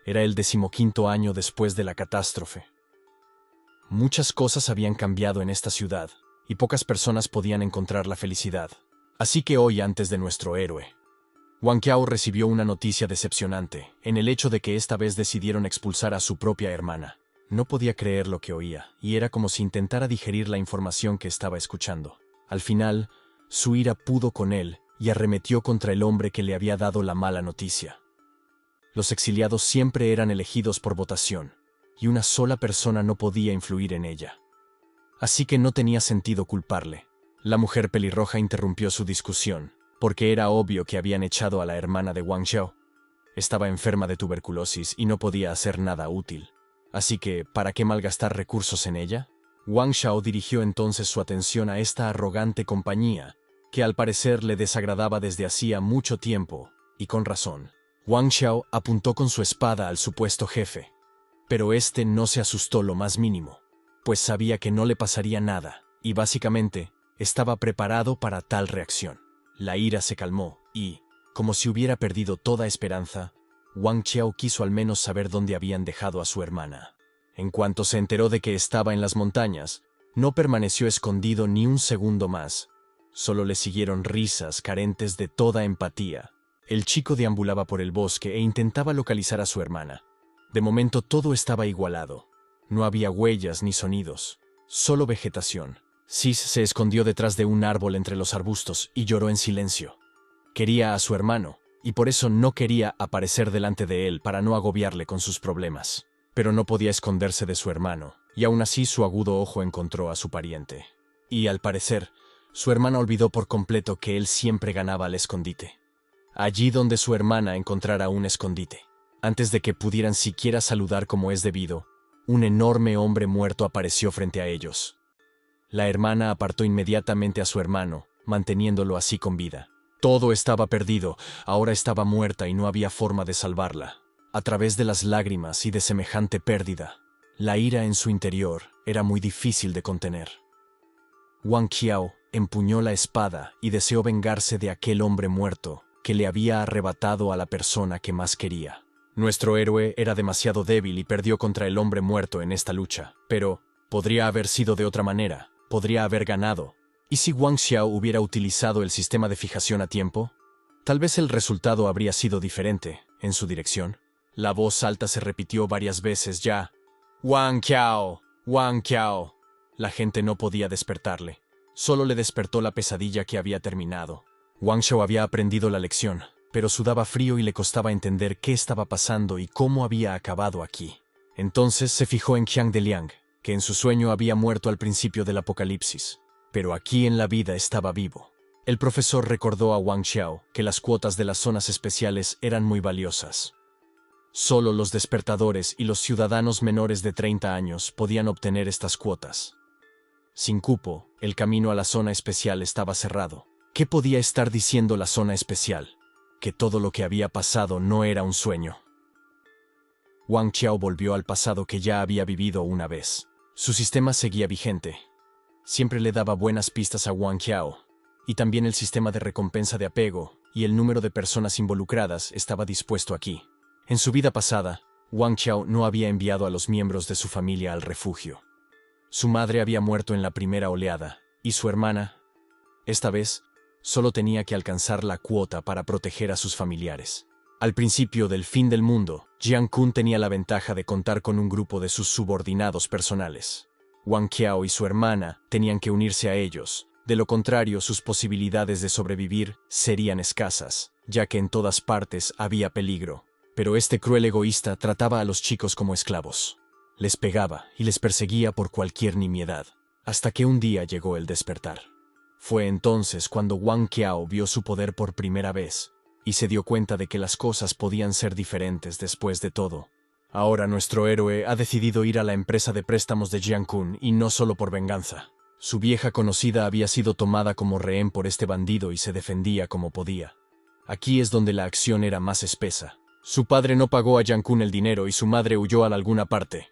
Era el 15º año después de la catástrofe. Muchas cosas habían cambiado en esta ciudad, y pocas personas podían encontrar la felicidad. Así que hoy, antes de nuestro héroe, Wang Qiao recibió una noticia decepcionante, en el hecho de que esta vez decidieron expulsar a su propia hermana. No podía creer lo que oía, y era como si intentara digerir la información que estaba escuchando. Al final, su ira pudo con él, y arremetió contra el hombre que le había dado la mala noticia. Los exiliados siempre eran elegidos por votación, y una sola persona no podía influir en ella. Así que no tenía sentido culparle. La mujer pelirroja interrumpió su discusión, porque era obvio que habían echado a la hermana de Wang Qiao. Estaba enferma de tuberculosis y no podía hacer nada útil. Así que, ¿para qué malgastar recursos en ella? Wang Qiao dirigió entonces su atención a esta arrogante compañía, que al parecer le desagradaba desde hacía mucho tiempo, y con razón. Wang Qiao apuntó con su espada al supuesto jefe, pero este no se asustó lo más mínimo, pues sabía que no le pasaría nada, y básicamente estaba preparado para tal reacción. La ira se calmó, y, como si hubiera perdido toda esperanza, Wang Qiao quiso al menos saber dónde habían dejado a su hermana. En cuanto se enteró de que estaba en las montañas, no permaneció escondido ni un segundo más. Solo le siguieron risas carentes de toda empatía. El chico deambulaba por el bosque e intentaba localizar a su hermana. De momento todo estaba igualado. No había huellas ni sonidos, solo vegetación. Sis se escondió detrás de un árbol entre los arbustos y lloró en silencio. Quería a su hermano, y por eso no quería aparecer delante de él para no agobiarle con sus problemas. Pero no podía esconderse de su hermano, y aún así su agudo ojo encontró a su pariente. Y, al parecer, su hermana olvidó por completo que él siempre ganaba al escondite. Allí donde su hermana encontrara un escondite. Antes de que pudieran siquiera saludar como es debido, un enorme hombre muerto apareció frente a ellos. La hermana apartó inmediatamente a su hermano, manteniéndolo así con vida. Todo estaba perdido, ahora estaba muerta y no había forma de salvarla. A través de las lágrimas y de semejante pérdida, la ira en su interior era muy difícil de contener. Wang Qiao empuñó la espada y deseó vengarse de aquel hombre muerto que le había arrebatado a la persona que más quería. Nuestro héroe era demasiado débil y perdió contra el hombre muerto en esta lucha, pero podría haber sido de otra manera, podría haber ganado. ¿Y si Wang Qiao hubiera utilizado el sistema de fijación a tiempo? Tal vez el resultado habría sido diferente, en su dirección. La voz alta se repitió varias veces ya. ¡Wang Qiao! ¡Wang Qiao! La gente no podía despertarle. Solo le despertó la pesadilla que había terminado. Wang Qiao había aprendido la lección, pero sudaba frío y le costaba entender qué estaba pasando y cómo había acabado aquí. Entonces se fijó en Qiang de Liang, que en su sueño había muerto al principio del apocalipsis, pero aquí en la vida estaba vivo. El profesor recordó a Wang Qiao que las cuotas de las zonas especiales eran muy valiosas. Solo los despertadores y los ciudadanos menores de 30 años podían obtener estas cuotas. Sin cupo, el camino a la zona especial estaba cerrado. ¿Qué podía estar diciendo la zona especial? Que todo lo que había pasado no era un sueño. Wang Qiao volvió al pasado que ya había vivido una vez. Su sistema seguía vigente. Siempre le daba buenas pistas a Wang Qiao, y también el sistema de recompensa de apego y el número de personas involucradas estaba dispuesto aquí. En su vida pasada, Wang Qiao no había enviado a los miembros de su familia al refugio. Su madre había muerto en la primera oleada, y su hermana, esta vez, solo tenía que alcanzar la cuota para proteger a sus familiares. Al principio del fin del mundo, Jiang Kun tenía la ventaja de contar con un grupo de sus subordinados personales. Wang Qiao y su hermana tenían que unirse a ellos, de lo contrario sus posibilidades de sobrevivir serían escasas, ya que en todas partes había peligro. Pero este cruel egoísta trataba a los chicos como esclavos. Les pegaba y les perseguía por cualquier nimiedad, hasta que un día llegó el despertar. Fue entonces cuando Wang Qiao vio su poder por primera vez, y se dio cuenta de que las cosas podían ser diferentes después de todo. Ahora nuestro héroe ha decidido ir a la empresa de préstamos de Jiang Kun, y no solo por venganza. Su vieja conocida había sido tomada como rehén por este bandido y se defendía como podía. Aquí es donde la acción era más espesa. Su padre no pagó a Jiang Kun el dinero y su madre huyó a alguna parte.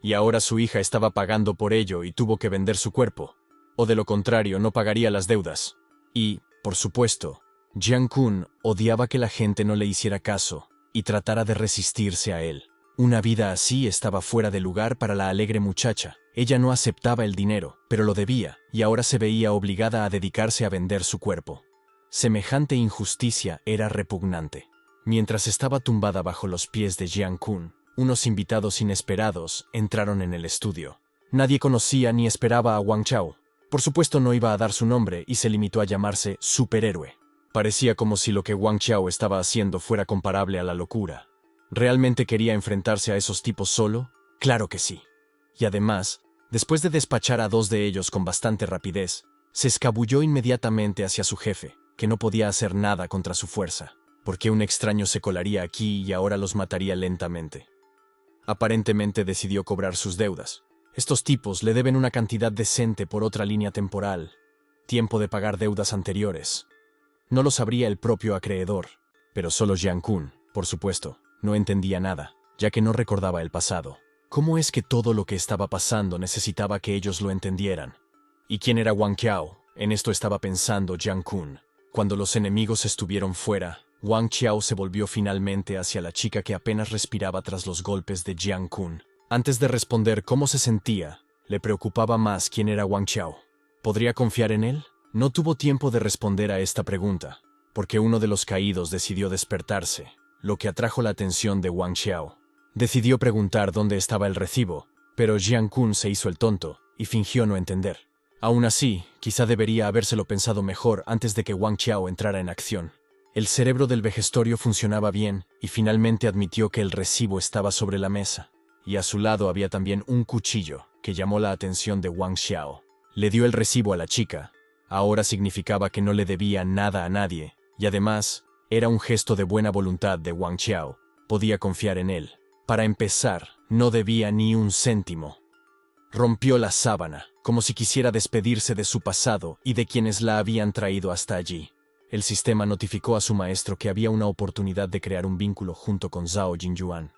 Y ahora su hija estaba pagando por ello y tuvo que vender su cuerpo. O de lo contrario no pagaría las deudas. Y, por supuesto, Jiang Kun odiaba que la gente no le hiciera caso y tratara de resistirse a él. Una vida así estaba fuera de lugar para la alegre muchacha. Ella no aceptaba el dinero, pero lo debía, y ahora se veía obligada a dedicarse a vender su cuerpo. Semejante injusticia era repugnante. Mientras estaba tumbada bajo los pies de Jiang Kun, unos invitados inesperados entraron en el estudio. Nadie conocía ni esperaba a Wang Chao. Por supuesto no iba a dar su nombre y se limitó a llamarse superhéroe. Parecía como si lo que Wang Chao estaba haciendo fuera comparable a la locura. ¿Realmente quería enfrentarse a esos tipos solo? Claro que sí. Y además, después de despachar a 2 de ellos con bastante rapidez, se escabulló inmediatamente hacia su jefe, que no podía hacer nada contra su fuerza, porque un extraño se colaría aquí y ahora los mataría lentamente. Aparentemente decidió cobrar sus deudas. Estos tipos le deben una cantidad decente por otra línea temporal, tiempo de pagar deudas anteriores. No lo sabría el propio acreedor, pero solo Jiang Kun, por supuesto, no entendía nada, ya que no recordaba el pasado. ¿Cómo es que todo lo que estaba pasando necesitaba que ellos lo entendieran? ¿Y quién era Wang Qiao? En esto estaba pensando Jiang Kun. Cuando los enemigos estuvieron fuera, Wang Qiao se volvió finalmente hacia la chica que apenas respiraba tras los golpes de Jiang Kun. Antes de responder cómo se sentía, le preocupaba más quién era Wang Qiao. ¿Podría confiar en él? No tuvo tiempo de responder a esta pregunta, porque uno de los caídos decidió despertarse, lo que atrajo la atención de Wang Qiao. Decidió preguntar dónde estaba el recibo, pero Jiang Kun se hizo el tonto y fingió no entender. Aún así, quizá debería habérselo pensado mejor antes de que Wang Qiao entrara en acción. El cerebro del vejestorio funcionaba bien y finalmente admitió que el recibo estaba sobre la mesa, y a su lado había también un cuchillo que llamó la atención de Wang Qiao. Le dio el recibo a la chica. Ahora significaba que no le debía nada a nadie, y además, era un gesto de buena voluntad de Wang Qiao. Podía confiar en él. Para empezar, no debía ni un céntimo. Rompió la sábana, como si quisiera despedirse de su pasado y de quienes la habían traído hasta allí. El sistema notificó a su maestro que había una oportunidad de crear un vínculo junto con Zhao Jingyuan.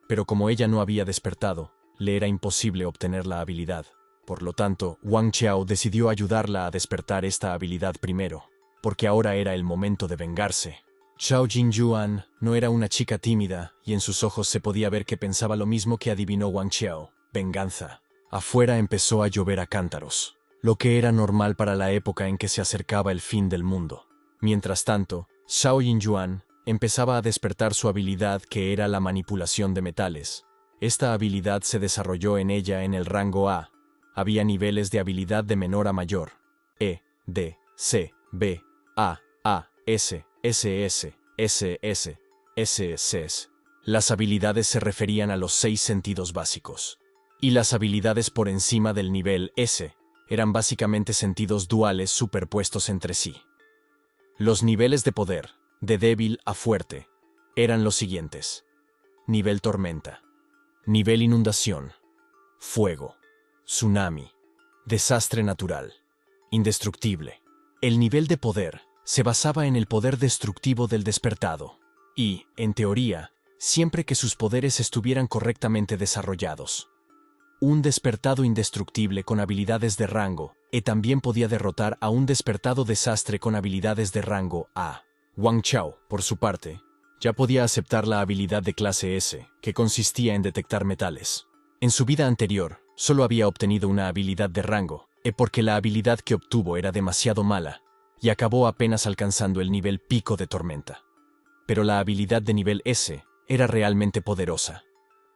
Pero como ella no había despertado, le era imposible obtener la habilidad. Por lo tanto, Wang Qiao decidió ayudarla a despertar esta habilidad primero, porque ahora era el momento de vengarse. Zhao Jingyuan no era una chica tímida, y en sus ojos se podía ver que pensaba lo mismo que adivinó Wang Qiao: venganza. Afuera empezó a llover a cántaros, lo que era normal para la época en que se acercaba el fin del mundo. Mientras tanto, Zhao Jingyuan empezaba a despertar su habilidad, que era la manipulación de metales. Esta habilidad se desarrolló en ella en el rango A. Había niveles de habilidad de menor a mayor: E, D, C, B, A, S, SS, SS, SS. Las habilidades se referían a los 6 sentidos básicos. Y las habilidades por encima del nivel S eran básicamente sentidos duales superpuestos entre sí. Los niveles de poder, de débil a fuerte, eran los siguientes: nivel tormenta, nivel inundación, fuego, tsunami, desastre natural, indestructible. El nivel de poder se basaba en el poder destructivo del despertado, y, en teoría, siempre que sus poderes estuvieran correctamente desarrollados. Un despertado indestructible con habilidades de rango E también podía derrotar a un despertado desastre con habilidades de rango A. Wang Qiao, por su parte, ya podía aceptar la habilidad de clase S, que consistía en detectar metales. En su vida anterior, solo había obtenido una habilidad de rango E porque la habilidad que obtuvo era demasiado mala, y acabó apenas alcanzando el nivel pico de tormenta. Pero la habilidad de nivel S era realmente poderosa,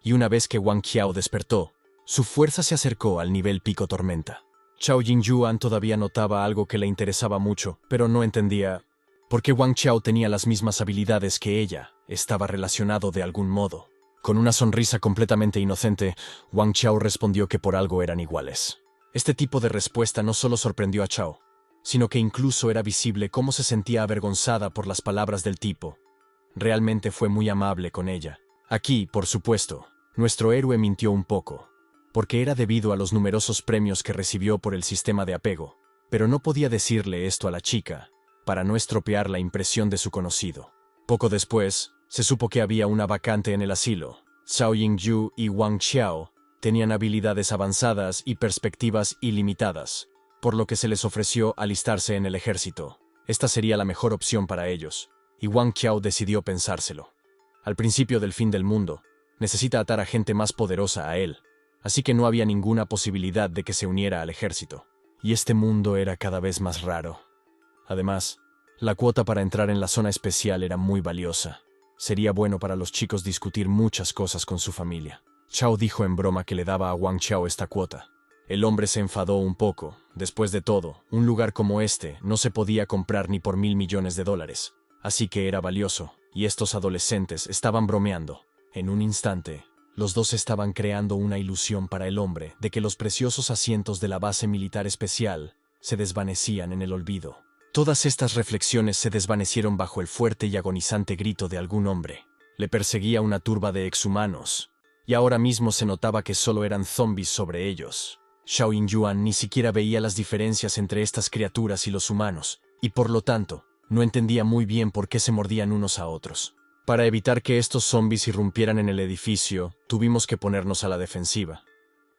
y una vez que Wang Qiao despertó, su fuerza se acercó al nivel pico tormenta. Zhao Jingyuan todavía notaba algo que le interesaba mucho, pero no entendía por qué Wang Qiao tenía las mismas habilidades que ella. Estaba relacionado de algún modo. Con una sonrisa completamente inocente, Wang Qiao respondió que por algo eran iguales. Este tipo de respuesta no solo sorprendió a Qiao, sino que incluso era visible cómo se sentía avergonzada por las palabras del tipo. Realmente fue muy amable con ella. Aquí, por supuesto, nuestro héroe mintió un poco, porque era debido a los numerosos premios que recibió por el sistema de apego, pero no podía decirle esto a la chica, para no estropear la impresión de su conocido. Poco después, se supo que había una vacante en el asilo. Zhao Yingyu y Wang Qiao tenían habilidades avanzadas y perspectivas ilimitadas, por lo que se les ofreció alistarse en el ejército. Esta sería la mejor opción para ellos, y Wang Qiao decidió pensárselo. Al principio del fin del mundo, necesita atar a gente más poderosa a él, así que no había ninguna posibilidad de que se uniera al ejército. Y este mundo era cada vez más raro. Además, la cuota para entrar en la zona especial era muy valiosa. Sería bueno para los chicos discutir muchas cosas con su familia. Chao dijo en broma que le daba a Wang Chao esta cuota. El hombre se enfadó un poco. Después de todo, un lugar como este no se podía comprar ni por $1.000 millones. Así que era valioso, y estos adolescentes estaban bromeando. En un instante, los dos estaban creando una ilusión para el hombre de que los preciosos asientos de la base militar especial se desvanecían en el olvido. Todas estas reflexiones se desvanecieron bajo el fuerte y agonizante grito de algún hombre. Le perseguía una turba de exhumanos, y ahora mismo se notaba que solo eran zombies sobre ellos. Zhao Yingyuan ni siquiera veía las diferencias entre estas criaturas y los humanos, y por lo tanto, no entendía muy bien por qué se mordían unos a otros. Para evitar que estos zombies irrumpieran en el edificio, tuvimos que ponernos a la defensiva.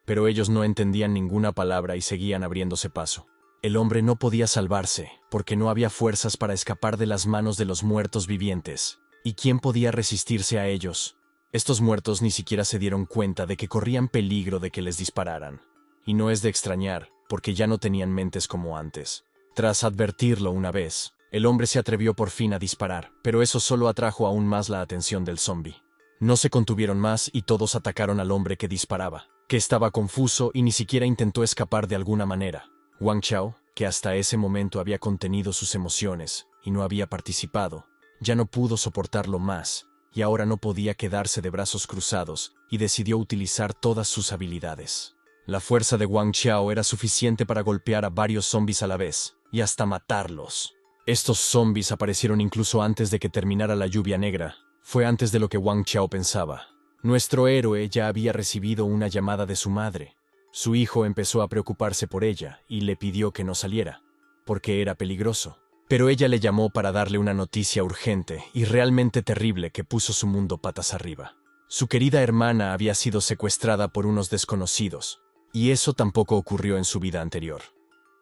Pero ellos no entendían ninguna palabra y seguían abriéndose paso. El hombre no podía salvarse, porque no había fuerzas para escapar de las manos de los muertos vivientes. ¿Y quién podía resistirse a ellos? Estos muertos ni siquiera se dieron cuenta de que corrían peligro de que les dispararan. Y no es de extrañar, porque ya no tenían mentes como antes. Tras advertirlo una vez, el hombre se atrevió por fin a disparar, pero eso solo atrajo aún más la atención del zombi. No se contuvieron más y todos atacaron al hombre que disparaba, que estaba confuso y ni siquiera intentó escapar de alguna manera. Wang Chao, que hasta ese momento había contenido sus emociones y no había participado, ya no pudo soportarlo más, y ahora no podía quedarse de brazos cruzados y decidió utilizar todas sus habilidades. La fuerza de Wang Chao era suficiente para golpear a varios zombies a la vez, y hasta matarlos. Estos zombies aparecieron incluso antes de que terminara la lluvia negra. Fue antes de lo que Wang Chao pensaba. Nuestro héroe ya había recibido una llamada de su madre. Su hijo empezó a preocuparse por ella y le pidió que no saliera, porque era peligroso. Pero ella le llamó para darle una noticia urgente y realmente terrible que puso su mundo patas arriba. Su querida hermana había sido secuestrada por unos desconocidos, y eso tampoco ocurrió en su vida anterior.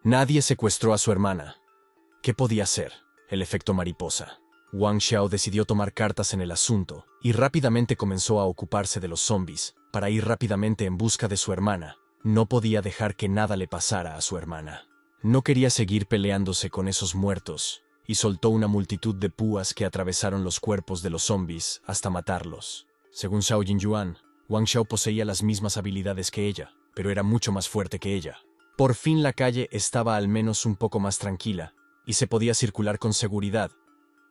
Nadie secuestró a su hermana. ¿Qué podía ser? El efecto mariposa. Wang Xiao decidió tomar cartas en el asunto y rápidamente comenzó a ocuparse de los zombies para ir rápidamente en busca de su hermana. No podía dejar que nada le pasara a su hermana. No quería seguir peleándose con esos muertos y soltó una multitud de púas que atravesaron los cuerpos de los zombies hasta matarlos. Según Zhao Yingyuan, Wang Xiao poseía las mismas habilidades que ella, pero era mucho más fuerte que ella. Por fin la calle estaba al menos un poco más tranquila y se podía circular con seguridad,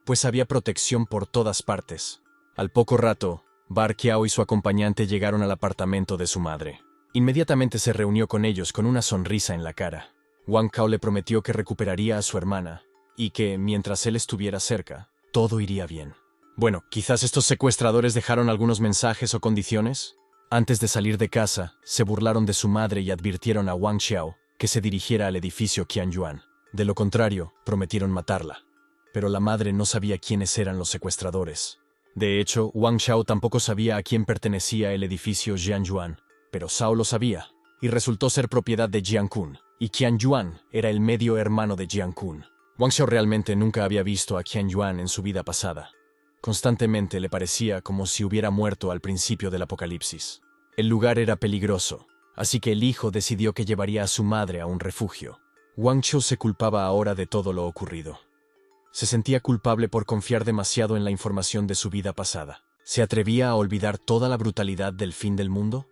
pues había protección por todas partes. Al poco rato, Bar Qiao y su acompañante llegaron al apartamento de su madre. Inmediatamente se reunió con ellos con una sonrisa en la cara. Wang Cao le prometió que recuperaría a su hermana y que, mientras él estuviera cerca, todo iría bien. Bueno, quizás estos secuestradores dejaron algunos mensajes o condiciones. Antes de salir de casa, se burlaron de su madre y advirtieron a Wang Xiao que se dirigiera al edificio Qianyuan. De lo contrario, prometieron matarla. Pero la madre no sabía quiénes eran los secuestradores. De hecho, Wang Xiao tampoco sabía a quién pertenecía el edificio Jianyuan, pero Zhao lo sabía, y resultó ser propiedad de Jiang Kun, y Qianyuan era el medio hermano de Jiang Kun. Wang Xiao realmente nunca había visto a Qianyuan en su vida pasada. Constantemente le parecía como si hubiera muerto al principio del apocalipsis. El lugar era peligroso, así que el hijo decidió que llevaría a su madre a un refugio. Wang Xiao se culpaba ahora de todo lo ocurrido. Se sentía culpable por confiar demasiado en la información de su vida pasada. ¿Se atrevía a olvidar toda la brutalidad del fin del mundo?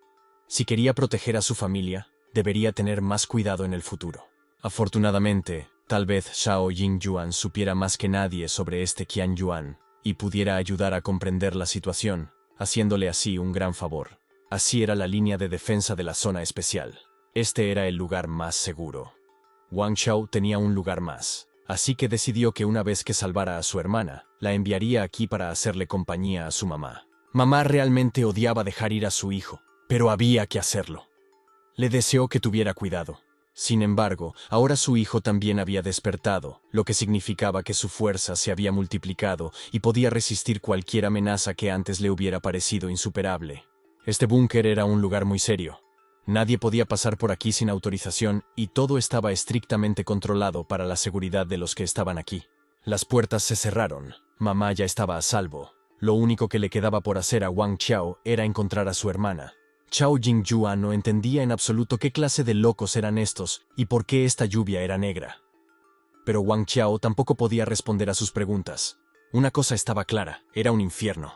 Si quería proteger a su familia, debería tener más cuidado en el futuro. Afortunadamente, tal vez Zhao Yingyuan supiera más que nadie sobre este Qianyuan y pudiera ayudar a comprender la situación, haciéndole así un gran favor. Así era la línea de defensa de la zona especial. Este era el lugar más seguro. Wang Xiao tenía un lugar más, así que decidió que una vez que salvara a su hermana, la enviaría aquí para hacerle compañía a su mamá. Mamá realmente odiaba dejar ir a su hijo, pero había que hacerlo. Le deseó que tuviera cuidado. Sin embargo, ahora su hijo también había despertado, lo que significaba que su fuerza se había multiplicado y podía resistir cualquier amenaza que antes le hubiera parecido insuperable. Este búnker era un lugar muy serio. Nadie podía pasar por aquí sin autorización y todo estaba estrictamente controlado para la seguridad de los que estaban aquí. Las puertas se cerraron. Mamá ya estaba a salvo. Lo único que le quedaba por hacer a Wang Qiao era encontrar a su hermana. Zhao Jingyuan no entendía en absoluto qué clase de locos eran estos y por qué esta lluvia era negra. Pero Wang Qiao tampoco podía responder a sus preguntas. Una cosa estaba clara, era un infierno.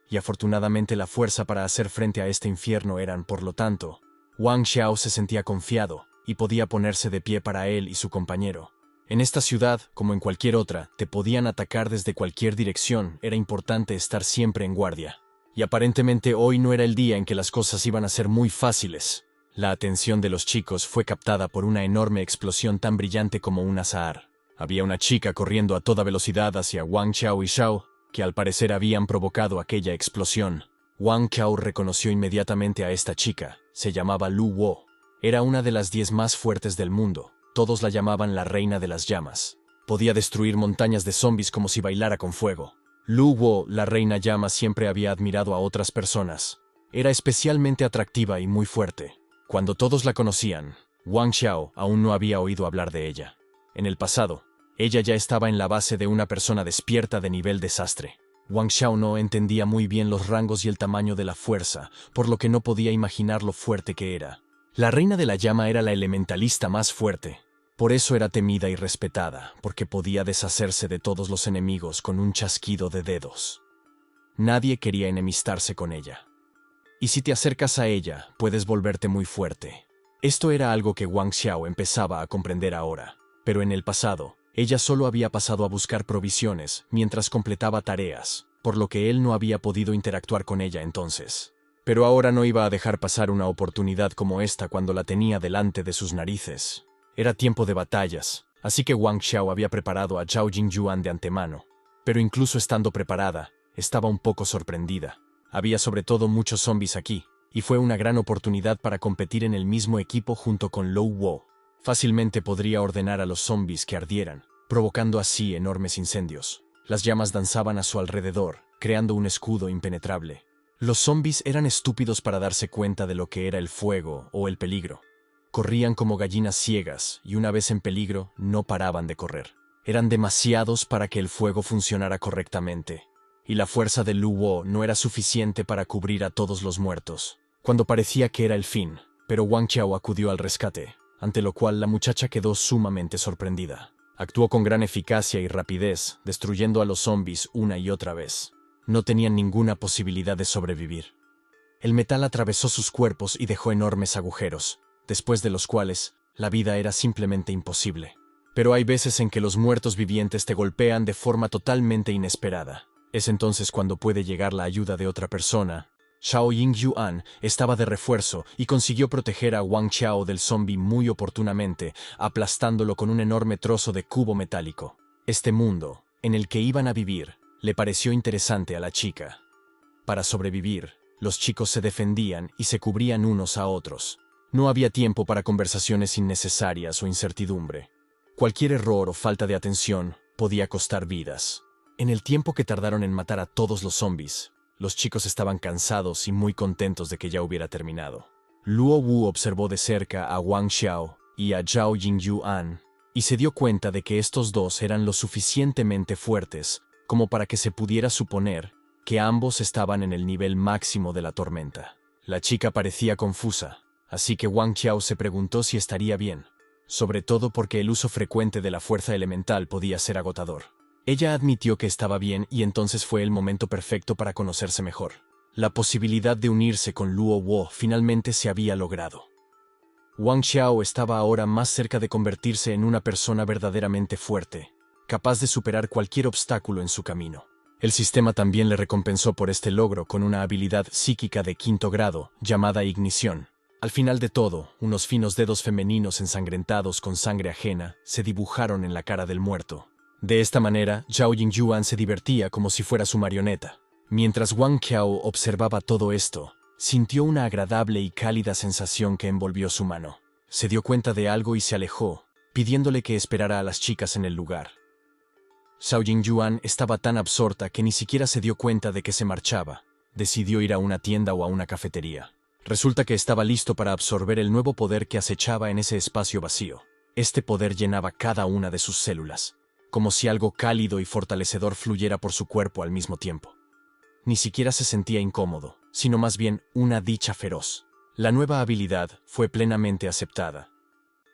Y afortunadamente la fuerza para hacer frente a este infierno eran, por lo tanto, Wang Qiao se sentía confiado y podía ponerse de pie para él y su compañero. En esta ciudad, como en cualquier otra, te podían atacar desde cualquier dirección, era importante estar siempre en guardia. Y aparentemente hoy no era el día en que las cosas iban a ser muy fáciles. La atención de los chicos fue captada por una enorme explosión tan brillante como un azahar. Había una chica corriendo a toda velocidad hacia Wang Qiao y Zhao, que al parecer habían provocado aquella explosión. Wang Qiao reconoció inmediatamente a esta chica. Se llamaba Lu Wo. Era una de las 10 más fuertes del mundo. Todos la llamaban la reina de las llamas. Podía destruir montañas de zombies como si bailara con fuego. Lu Wo, la reina llama, siempre había admirado a otras personas. Era especialmente atractiva y muy fuerte. Cuando todos la conocían, Wang Qiao aún no había oído hablar de ella. En el pasado, ella ya estaba en la base de una persona despierta de nivel desastre. Wang Qiao no entendía muy bien los rangos y el tamaño de la fuerza, por lo que no podía imaginar lo fuerte que era. La reina de la llama era la elementalista más fuerte. Por eso era temida y respetada, porque podía deshacerse de todos los enemigos con un chasquido de dedos. Nadie quería enemistarse con ella. Y si te acercas a ella, puedes volverte muy fuerte. Esto era algo que Wang Qiao empezaba a comprender ahora. Pero en el pasado, ella solo había pasado a buscar provisiones mientras completaba tareas, por lo que él no había podido interactuar con ella entonces. Pero ahora no iba a dejar pasar una oportunidad como esta cuando la tenía delante de sus narices. Era tiempo de batallas, así que Wang Qiao había preparado a Zhao Jingyuan de antemano. Pero incluso estando preparada, estaba un poco sorprendida. Había sobre todo muchos zombies aquí, y fue una gran oportunidad para competir en el mismo equipo junto con Lu Wo. Fácilmente podría ordenar a los zombies que ardieran, provocando así enormes incendios. Las llamas danzaban a su alrededor, creando un escudo impenetrable. Los zombies eran estúpidos para darse cuenta de lo que era el fuego o el peligro. Corrían como gallinas ciegas y una vez en peligro no paraban de correr. Eran demasiados para que el fuego funcionara correctamente, y la fuerza de Lu Wo no era suficiente para cubrir a todos los muertos, cuando parecía que era el fin, pero Wang Qiao acudió al rescate, ante lo cual la muchacha quedó sumamente sorprendida. Actuó con gran eficacia y rapidez, destruyendo a los zombies una y otra vez. No tenían ninguna posibilidad de sobrevivir. El metal atravesó sus cuerpos y dejó enormes agujeros, después de los cuales la vida era simplemente imposible. Pero hay veces en que los muertos vivientes te golpean de forma totalmente inesperada. Es entonces cuando puede llegar la ayuda de otra persona. Zhao Jingyuan estaba de refuerzo y consiguió proteger a Wang Qiao del zombie muy oportunamente, aplastándolo con un enorme trozo de cubo metálico. Este mundo, en el que iban a vivir, le pareció interesante a la chica. Para sobrevivir, los chicos se defendían y se cubrían unos a otros. No había tiempo para conversaciones innecesarias o incertidumbre. Cualquier error o falta de atención podía costar vidas. En el tiempo que tardaron en matar a todos los zombies, los chicos estaban cansados y muy contentos de que ya hubiera terminado. Luo Wu observó de cerca a Wang Qiao y a Zhao Jingyuan y se dio cuenta de que estos dos eran lo suficientemente fuertes como para que se pudiera suponer que ambos estaban en el nivel máximo de la tormenta. La chica parecía confusa, así que Wang Qiao se preguntó si estaría bien, sobre todo porque el uso frecuente de la fuerza elemental podía ser agotador. Ella admitió que estaba bien y entonces fue el momento perfecto para conocerse mejor. La posibilidad de unirse con Luo Wo finalmente se había logrado. Wang Qiao estaba ahora más cerca de convertirse en una persona verdaderamente fuerte, capaz de superar cualquier obstáculo en su camino. El sistema también le recompensó por este logro con una habilidad psíquica de 5º grado, llamada ignición. Al final de todo, unos finos dedos femeninos ensangrentados con sangre ajena se dibujaron en la cara del muerto. De esta manera, Zhao Jingyuan se divertía como si fuera su marioneta. Mientras Wang Qiao observaba todo esto, sintió una agradable y cálida sensación que envolvió su mano. Se dio cuenta de algo y se alejó, pidiéndole que esperara a las chicas en el lugar. Zhao Jingyuan estaba tan absorta que ni siquiera se dio cuenta de que se marchaba. Decidió ir a una tienda o a una cafetería. Resulta que estaba listo para absorber el nuevo poder que acechaba en ese espacio vacío. Este poder llenaba cada una de sus células, como si algo cálido y fortalecedor fluyera por su cuerpo al mismo tiempo. ni siquiera se sentía incómodo, sino más bien una dicha feroz. La nueva habilidad fue plenamente aceptada.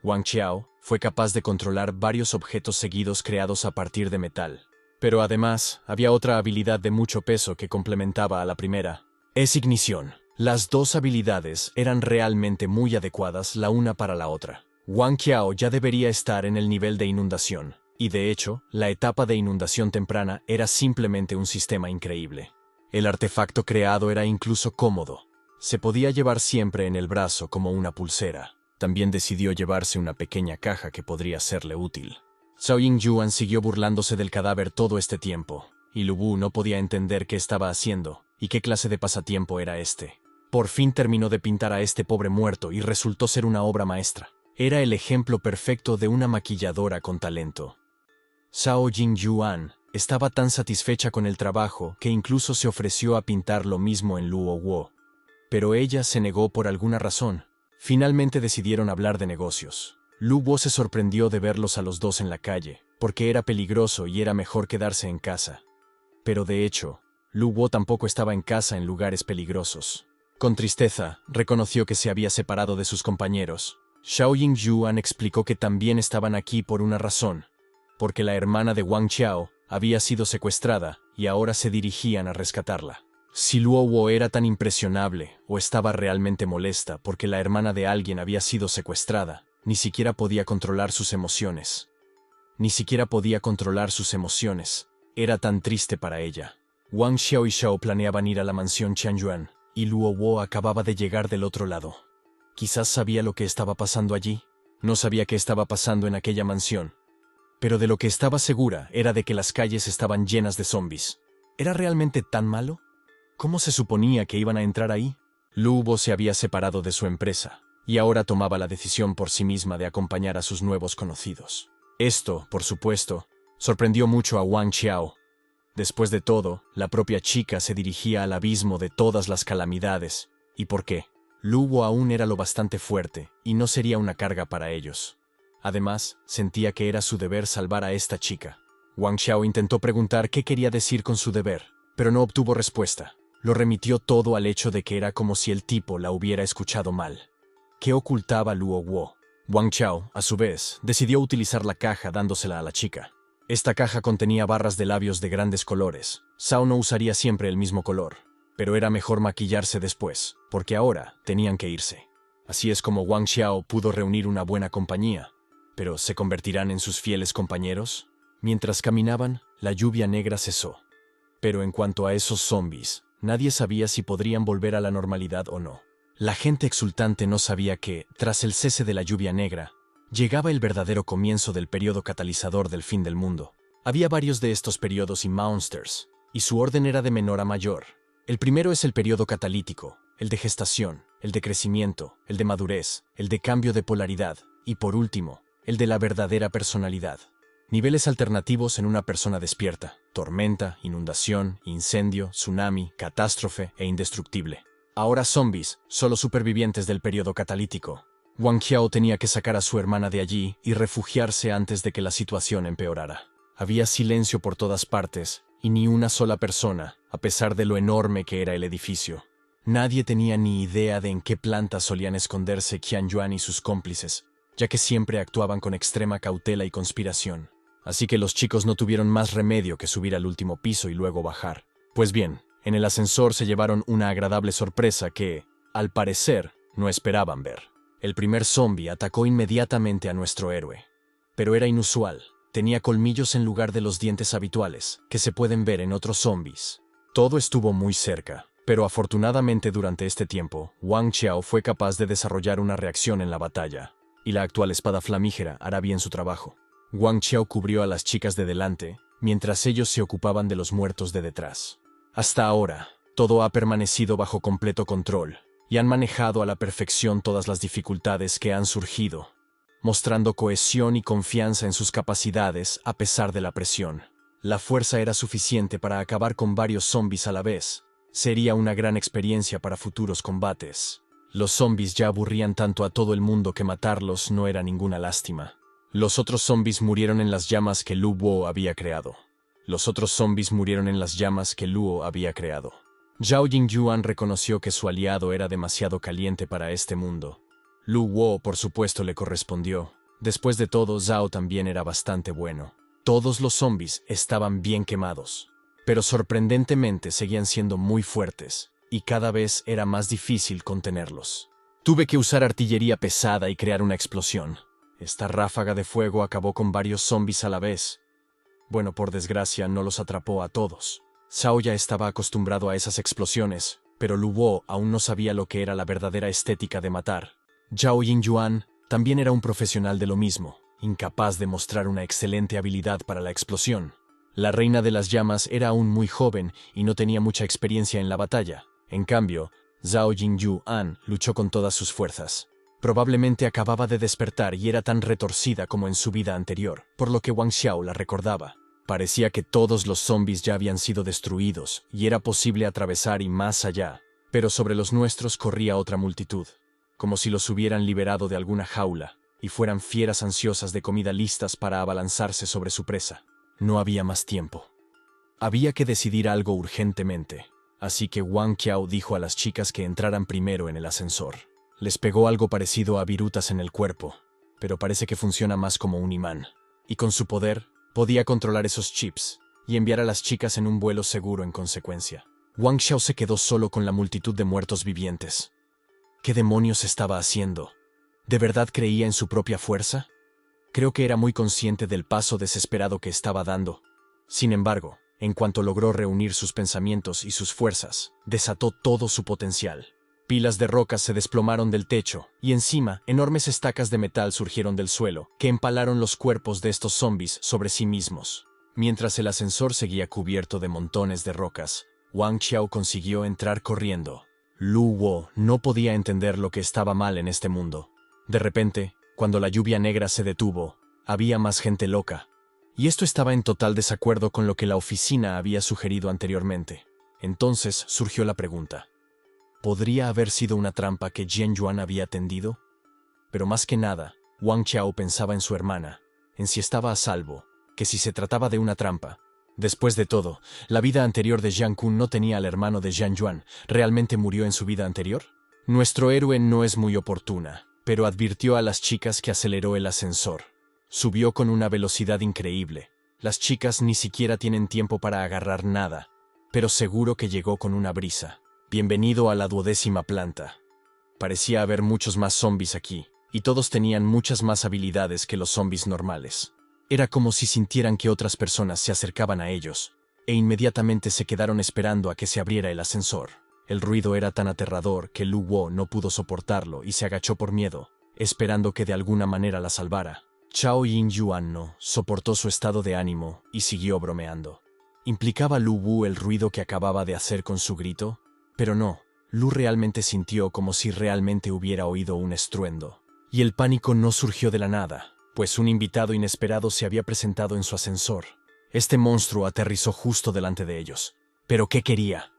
Wang Qiao fue capaz de controlar varios objetos seguidos creados a partir de metal. Pero además, había otra habilidad de mucho peso que complementaba a la primera. Es ignición. Las dos habilidades eran realmente muy adecuadas la una para la otra. Wang Qiao ya debería estar en el nivel de inundación, y de hecho, la etapa de inundación temprana era simplemente un sistema increíble. El artefacto creado era incluso cómodo. Se podía llevar siempre en el brazo como una pulsera. También decidió llevarse una pequeña caja que podría serle útil. Zhao Yingyuan siguió burlándose del cadáver todo este tiempo, y Lu Bu no podía entender qué estaba haciendo y qué clase de pasatiempo era este. Por fin terminó de pintar a este pobre muerto y resultó ser una obra maestra. Era el ejemplo perfecto de una maquilladora con talento. Zhao Yingyuan estaba tan satisfecha con el trabajo que incluso se ofreció a pintar lo mismo en Luo Wo. Pero ella se negó por alguna razón. Finalmente decidieron hablar de negocios. Lu Bo se sorprendió de verlos a los dos en la calle, porque era peligroso y era mejor quedarse en casa. Pero de hecho, Lu Bo tampoco estaba en casa en lugares peligrosos. Con tristeza, reconoció que se había separado de sus compañeros. Zhao Yingyuan explicó que también estaban aquí por una razón, porque la hermana de Wang Qiao había sido secuestrada y ahora se dirigían a rescatarla. Si Luo Wo era tan impresionable o estaba realmente molesta porque la hermana de alguien había sido secuestrada, ni siquiera podía controlar sus emociones. Era tan triste para ella. Wang Xiao y Zhao planeaban ir a la mansión Qianyuan, y Luo Wo acababa de llegar del otro lado. Quizás sabía lo que estaba pasando allí. No sabía qué estaba pasando en aquella mansión. Pero de lo que estaba segura era de que las calles estaban llenas de zombies. ¿Era realmente tan malo? ¿Cómo se suponía que iban a entrar ahí? Lu Bu se había separado de su empresa, y ahora tomaba la decisión por sí misma de acompañar a sus nuevos conocidos. Esto, por supuesto, sorprendió mucho a Wang Qiao. Después de todo, la propia chica se dirigía al abismo de todas las calamidades. ¿Y por qué? Lu Bu aún era lo bastante fuerte, y no sería una carga para ellos. Además, sentía que era su deber salvar a esta chica. Wang Qiao intentó preguntar qué quería decir con su deber, pero no obtuvo respuesta. Lo remitió todo al hecho de que era como si el tipo la hubiera escuchado mal. ¿Qué ocultaba Luo Wo? Wang Qiao, a su vez, decidió utilizar la caja dándosela a la chica. Esta caja contenía barras de labios de grandes colores. Zhao no usaría siempre el mismo color, pero era mejor maquillarse después, porque ahora tenían que irse. Así es como Wang Qiao pudo reunir una buena compañía. ¿Pero se convertirán en sus fieles compañeros? Mientras caminaban, la lluvia negra cesó. Pero en cuanto a esos zombies, nadie sabía si podrían volver a la normalidad o no. La gente exultante no sabía que, tras el cese de la lluvia negra, llegaba el verdadero comienzo del periodo catalizador del fin del mundo. Había varios de estos periodos y monsters, y su orden era de menor a mayor. El primero es el periodo catalítico, el de gestación, el de crecimiento, el de madurez, el de cambio de polaridad, y por último, el de la verdadera personalidad. Niveles alternativos en una persona despierta: tormenta, inundación, incendio, tsunami, catástrofe e indestructible. Ahora zombies, solo supervivientes del periodo catalítico. Wang Qiao tenía que sacar a su hermana de allí y refugiarse antes de que la situación empeorara. Había silencio por todas partes y ni una sola persona, a pesar de lo enorme que era el edificio. Nadie tenía ni idea de en qué plantas solían esconderse Qianyuan y sus cómplices, ya que siempre actuaban con extrema cautela y conspiración. Así que los chicos no tuvieron más remedio que subir al último piso y luego bajar. Pues bien, en el ascensor se llevaron una agradable sorpresa que, al parecer, no esperaban ver. El primer zombie atacó inmediatamente a nuestro héroe. Pero era inusual. Tenía colmillos en lugar de los dientes habituales, que se pueden ver en otros zombies. Todo estuvo muy cerca, pero afortunadamente durante este tiempo, Wang Qiao fue capaz de desarrollar una reacción en la batalla, y la actual espada flamígera hará bien su trabajo. Wang Qiao cubrió a las chicas de delante, mientras ellos se ocupaban de los muertos de detrás. Hasta ahora, todo ha permanecido bajo completo control, y han manejado a la perfección todas las dificultades que han surgido, mostrando cohesión y confianza en sus capacidades a pesar de la presión. La fuerza era suficiente para acabar con varios zombies a la vez. Sería una gran experiencia para futuros combates. Los zombies ya aburrían tanto a todo el mundo que matarlos no era ninguna lástima. Los otros zombies murieron en las llamas que Lu Bu había creado. Los otros zombies murieron en las llamas que Luo había creado. Zhao Yingyuan reconoció que su aliado era demasiado caliente para este mundo. Lu Wo, por supuesto, le correspondió. Después de todo, Zhao también era bastante bueno. Todos los zombies estaban bien quemados, pero sorprendentemente seguían siendo muy fuertes, y cada vez era más difícil contenerlos. Tuve que usar artillería pesada y crear una explosión. Esta ráfaga de fuego acabó con varios zombies a la vez. Bueno, por desgracia, no los atrapó a todos. Zhao ya estaba acostumbrado a esas explosiones, pero Lu Wo aún no sabía lo que era la verdadera estética de matar. Zhao Yingyuan también era un profesional de lo mismo, incapaz de mostrar una excelente habilidad para la explosión. La reina de las llamas era aún muy joven y no tenía mucha experiencia en la batalla. En cambio, Zhao Yingyuan luchó con todas sus fuerzas. Probablemente acababa de despertar y era tan retorcida como en su vida anterior, por lo que Wang Xiao la recordaba. Parecía que todos los zombies ya habían sido destruidos y era posible atravesar y más allá, pero sobre los nuestros corría otra multitud, como si los hubieran liberado de alguna jaula y fueran fieras ansiosas de comida listas para abalanzarse sobre su presa. No había más tiempo. Había que decidir algo urgentemente, así que Wang Qiao dijo a las chicas que entraran primero en el ascensor. Les pegó algo parecido a virutas en el cuerpo, pero parece que funciona más como un imán, y con su poder podía controlar esos chips y enviar a las chicas en un vuelo seguro en consecuencia. Wang Xiao se quedó solo con la multitud de muertos vivientes. ¿Qué demonios estaba haciendo? ¿De verdad creía en su propia fuerza? Creo que era muy consciente del paso desesperado que estaba dando. Sin embargo, en cuanto logró reunir sus pensamientos y sus fuerzas, desató todo su potencial. Pilas de rocas se desplomaron del techo, y encima, enormes estacas de metal surgieron del suelo, que empalaron los cuerpos de estos zombies sobre sí mismos. Mientras el ascensor seguía cubierto de montones de rocas, Wang Qiao consiguió entrar corriendo. Lu Wo no podía entender lo que estaba mal en este mundo. De repente, cuando la lluvia negra se detuvo, había más gente loca. Y esto estaba en total desacuerdo con lo que la oficina había sugerido anteriormente. Entonces surgió la pregunta: ¿podría haber sido una trampa que Jian Yuan había tendido? Pero más que nada, Wang Qiao pensaba en su hermana, en si estaba a salvo, que si se trataba de una trampa. Después de todo, la vida anterior de Jiang Kun no tenía al hermano de Jian Yuan. ¿Realmente murió en su vida anterior? Nuestro héroe no es muy oportuna, pero advirtió a las chicas que aceleró el ascensor. Subió con una velocidad increíble. Las chicas ni siquiera tienen tiempo para agarrar nada, pero seguro que llegó con una brisa. Bienvenido a la 12ª planta. Parecía haber muchos más zombies aquí, y todos tenían muchas más habilidades que los zombies normales. Era como si sintieran que otras personas se acercaban a ellos, e inmediatamente se quedaron esperando a que se abriera el ascensor. El ruido era tan aterrador que Lu Wo no pudo soportarlo y se agachó por miedo, esperando que de alguna manera la salvara. Zhao Yingyuan no soportó su estado de ánimo y siguió bromeando. ¿Implicaba Lu Wu el ruido que acababa de hacer con su grito? Pero no, Lu realmente sintió como si realmente hubiera oído un estruendo. Y el pánico no surgió de la nada, pues un invitado inesperado se había presentado en su ascensor. Este monstruo aterrizó justo delante de ellos. ¿Pero qué quería?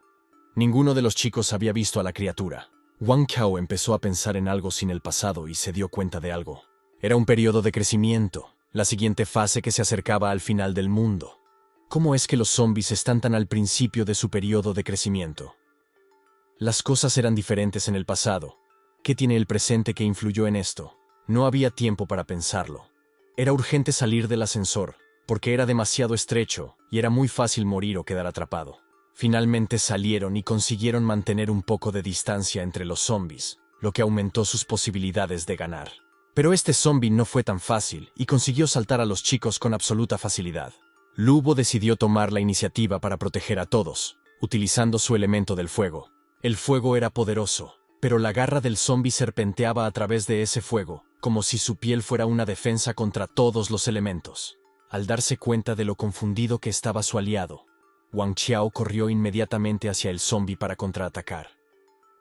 Ninguno de los chicos había visto a la criatura. Wang Qiao empezó a pensar en algo sin el pasado y se dio cuenta de algo. Era un periodo de crecimiento, la siguiente fase que se acercaba al final del mundo. ¿Cómo es que los zombies están tan al principio de su periodo de crecimiento? Las cosas eran diferentes en el pasado. ¿Qué tiene el presente que influyó en esto? No había tiempo para pensarlo. Era urgente salir del ascensor, porque era demasiado estrecho y era muy fácil morir o quedar atrapado. Finalmente salieron y consiguieron mantener un poco de distancia entre los zombies, lo que aumentó sus posibilidades de ganar. Pero este zombie no fue tan fácil y consiguió saltar a los chicos con absoluta facilidad. Lu Wo decidió tomar la iniciativa para proteger a todos, utilizando su elemento del fuego. El fuego era poderoso, pero la garra del zombi serpenteaba a través de ese fuego, como si su piel fuera una defensa contra todos los elementos. Al darse cuenta de lo confundido que estaba su aliado, Wang Qiao corrió inmediatamente hacia el zombi para contraatacar.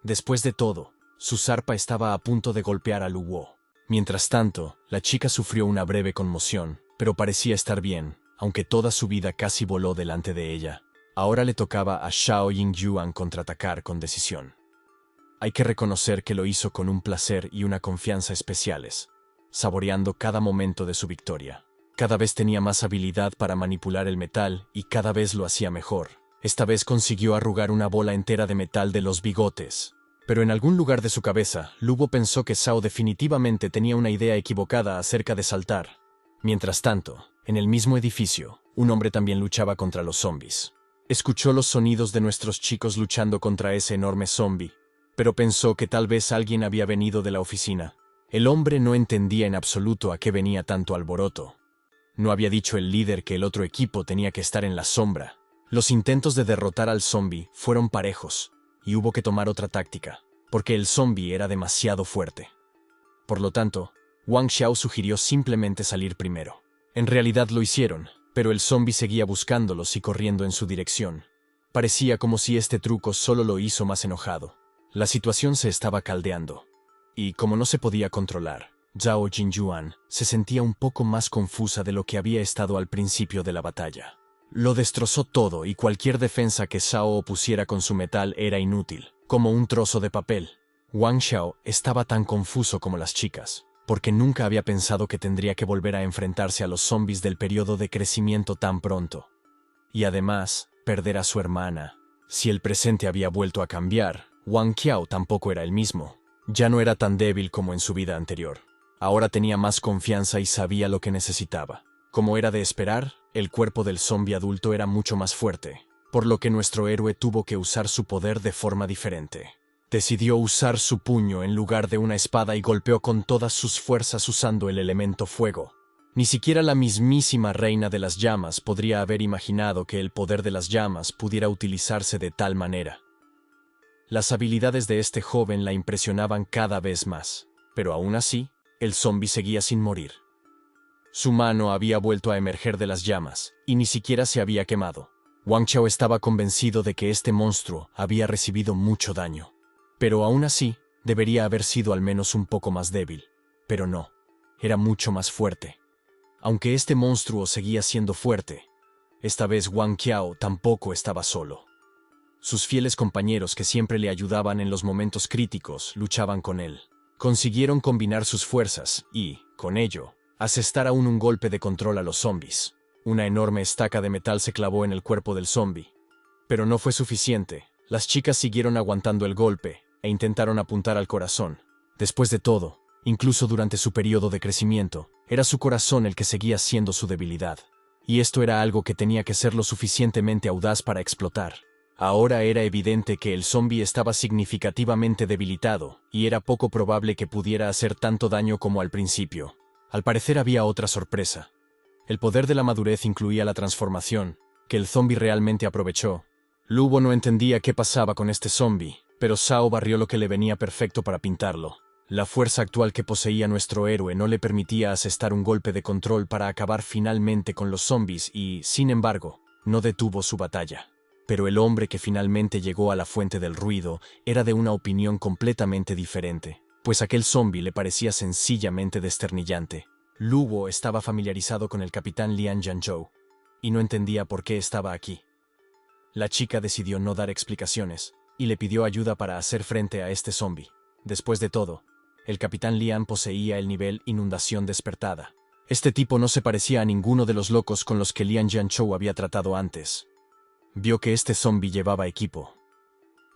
Después de todo, su zarpa estaba a punto de golpear a Lu Wo. Mientras tanto, la chica sufrió una breve conmoción, pero parecía estar bien, aunque toda su vida casi voló delante de ella. Ahora le tocaba a Zhao Yingyuan contraatacar con decisión. Hay que reconocer que lo hizo con un placer y una confianza especiales, saboreando cada momento de su victoria. Cada vez tenía más habilidad para manipular el metal y cada vez lo hacía mejor. Esta vez consiguió arrugar una bola entera de metal de los bigotes. Pero en algún lugar de su cabeza, Lubo pensó que Sao definitivamente tenía una idea equivocada acerca de saltar. Mientras tanto, en el mismo edificio, un hombre también luchaba contra los zombies. Escuchó los sonidos de nuestros chicos luchando contra ese enorme zombie, pero pensó que tal vez alguien había venido de la oficina. El hombre no entendía en absoluto a qué venía tanto alboroto. No había dicho el líder que el otro equipo tenía que estar en la sombra. Los intentos de derrotar al zombie fueron parejos, y hubo que tomar otra táctica, porque el zombie era demasiado fuerte. Por lo tanto, Wang Xiao sugirió simplemente salir primero. En realidad lo hicieron, pero el zombie seguía buscándolos y corriendo en su dirección. Parecía como si este truco solo lo hizo más enojado. La situación se estaba caldeando, y como no se podía controlar, Zhao Jinjuan se sentía un poco más confusa de lo que había estado al principio de la batalla. Lo destrozó todo y cualquier defensa que Zhao opusiera con su metal era inútil, como un trozo de papel. Wang Xiao estaba tan confuso como las chicas, porque nunca había pensado que tendría que volver a enfrentarse a los zombies del periodo de crecimiento tan pronto. Y además, perder a su hermana. Si el presente había vuelto a cambiar, Wang Qiao tampoco era el mismo. Ya no era tan débil como en su vida anterior. Ahora tenía más confianza y sabía lo que necesitaba. Como era de esperar, el cuerpo del zombi adulto era mucho más fuerte, por lo que nuestro héroe tuvo que usar su poder de forma diferente. Decidió usar su puño en lugar de una espada y golpeó con todas sus fuerzas usando el elemento fuego. Ni siquiera la mismísima reina de las llamas podría haber imaginado que el poder de las llamas pudiera utilizarse de tal manera. Las habilidades de este joven la impresionaban cada vez más, pero aún así, el zombi seguía sin morir. Su mano había vuelto a emerger de las llamas, y ni siquiera se había quemado. Wang Qiao estaba convencido de que este monstruo había recibido mucho daño. Pero aún así, debería haber sido al menos un poco más débil. Pero no, era mucho más fuerte. Aunque este monstruo seguía siendo fuerte, esta vez Wang Qiao tampoco estaba solo. Sus fieles compañeros que siempre le ayudaban en los momentos críticos luchaban con él. Consiguieron combinar sus fuerzas y, con ello, asestar aún un golpe de control a los zombies. Una enorme estaca de metal se clavó en el cuerpo del zombi. Pero no fue suficiente. Las chicas siguieron aguantando el golpe e intentaron apuntar al corazón. Después de todo, incluso durante su periodo de crecimiento, era su corazón el que seguía siendo su debilidad. Y esto era algo que tenía que ser lo suficientemente audaz para explotar. Ahora era evidente que el zombi estaba significativamente debilitado, y era poco probable que pudiera hacer tanto daño como al principio. Al parecer había otra sorpresa. El poder de la madurez incluía la transformación, que el zombi realmente aprovechó. Lubo no entendía qué pasaba con este zombi, pero Zhao barrió lo que le venía perfecto para pintarlo. La fuerza actual que poseía nuestro héroe no le permitía asestar un golpe de control para acabar finalmente con los zombis y, sin embargo, no detuvo su batalla. Pero el hombre que finalmente llegó a la fuente del ruido era de una opinión completamente diferente, pues aquel zombi le parecía sencillamente desternillante. Lubo estaba familiarizado con el capitán Lian Jianzhou, y no entendía por qué estaba aquí. La chica decidió no dar explicaciones, y le pidió ayuda para hacer frente a este zombi. Después de todo, el capitán Lian poseía el nivel Inundación Despertada. Este tipo no se parecía a ninguno de los locos con los que Lian Jianzhou había tratado antes. Vio que este zombi llevaba equipo.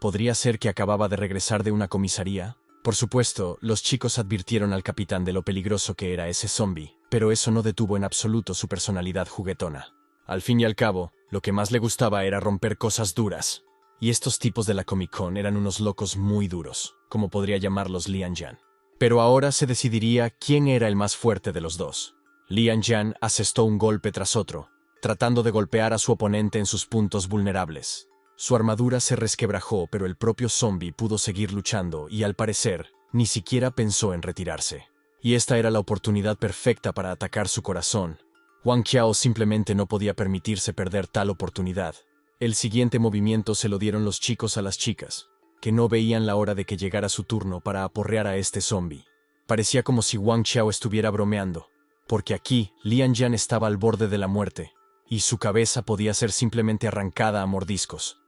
¿Podría ser que acababa de regresar de una comisaría? Por supuesto, los chicos advirtieron al capitán de lo peligroso que era ese zombi, pero eso no detuvo en absoluto su personalidad juguetona. Al fin y al cabo, lo que más le gustaba era romper cosas duras. Y estos tipos de la Comic Con eran unos locos muy duros, como podría llamarlos Lian Jian. Pero ahora se decidiría quién era el más fuerte de los dos. Lian Jian asestó un golpe tras otro, tratando de golpear a su oponente en sus puntos vulnerables. Su armadura se resquebrajó, pero el propio zombi pudo seguir luchando y, al parecer, ni siquiera pensó en retirarse. Y esta era la oportunidad perfecta para atacar su corazón. Wang Qiao simplemente no podía permitirse perder tal oportunidad. El siguiente movimiento se lo dieron los chicos a las chicas, que no veían la hora de que llegara su turno para aporrear a este zombi. Parecía como si Wang Qiao estuviera bromeando, porque aquí Lian Jian estaba al borde de la muerte, y su cabeza podía ser simplemente arrancada a mordiscos.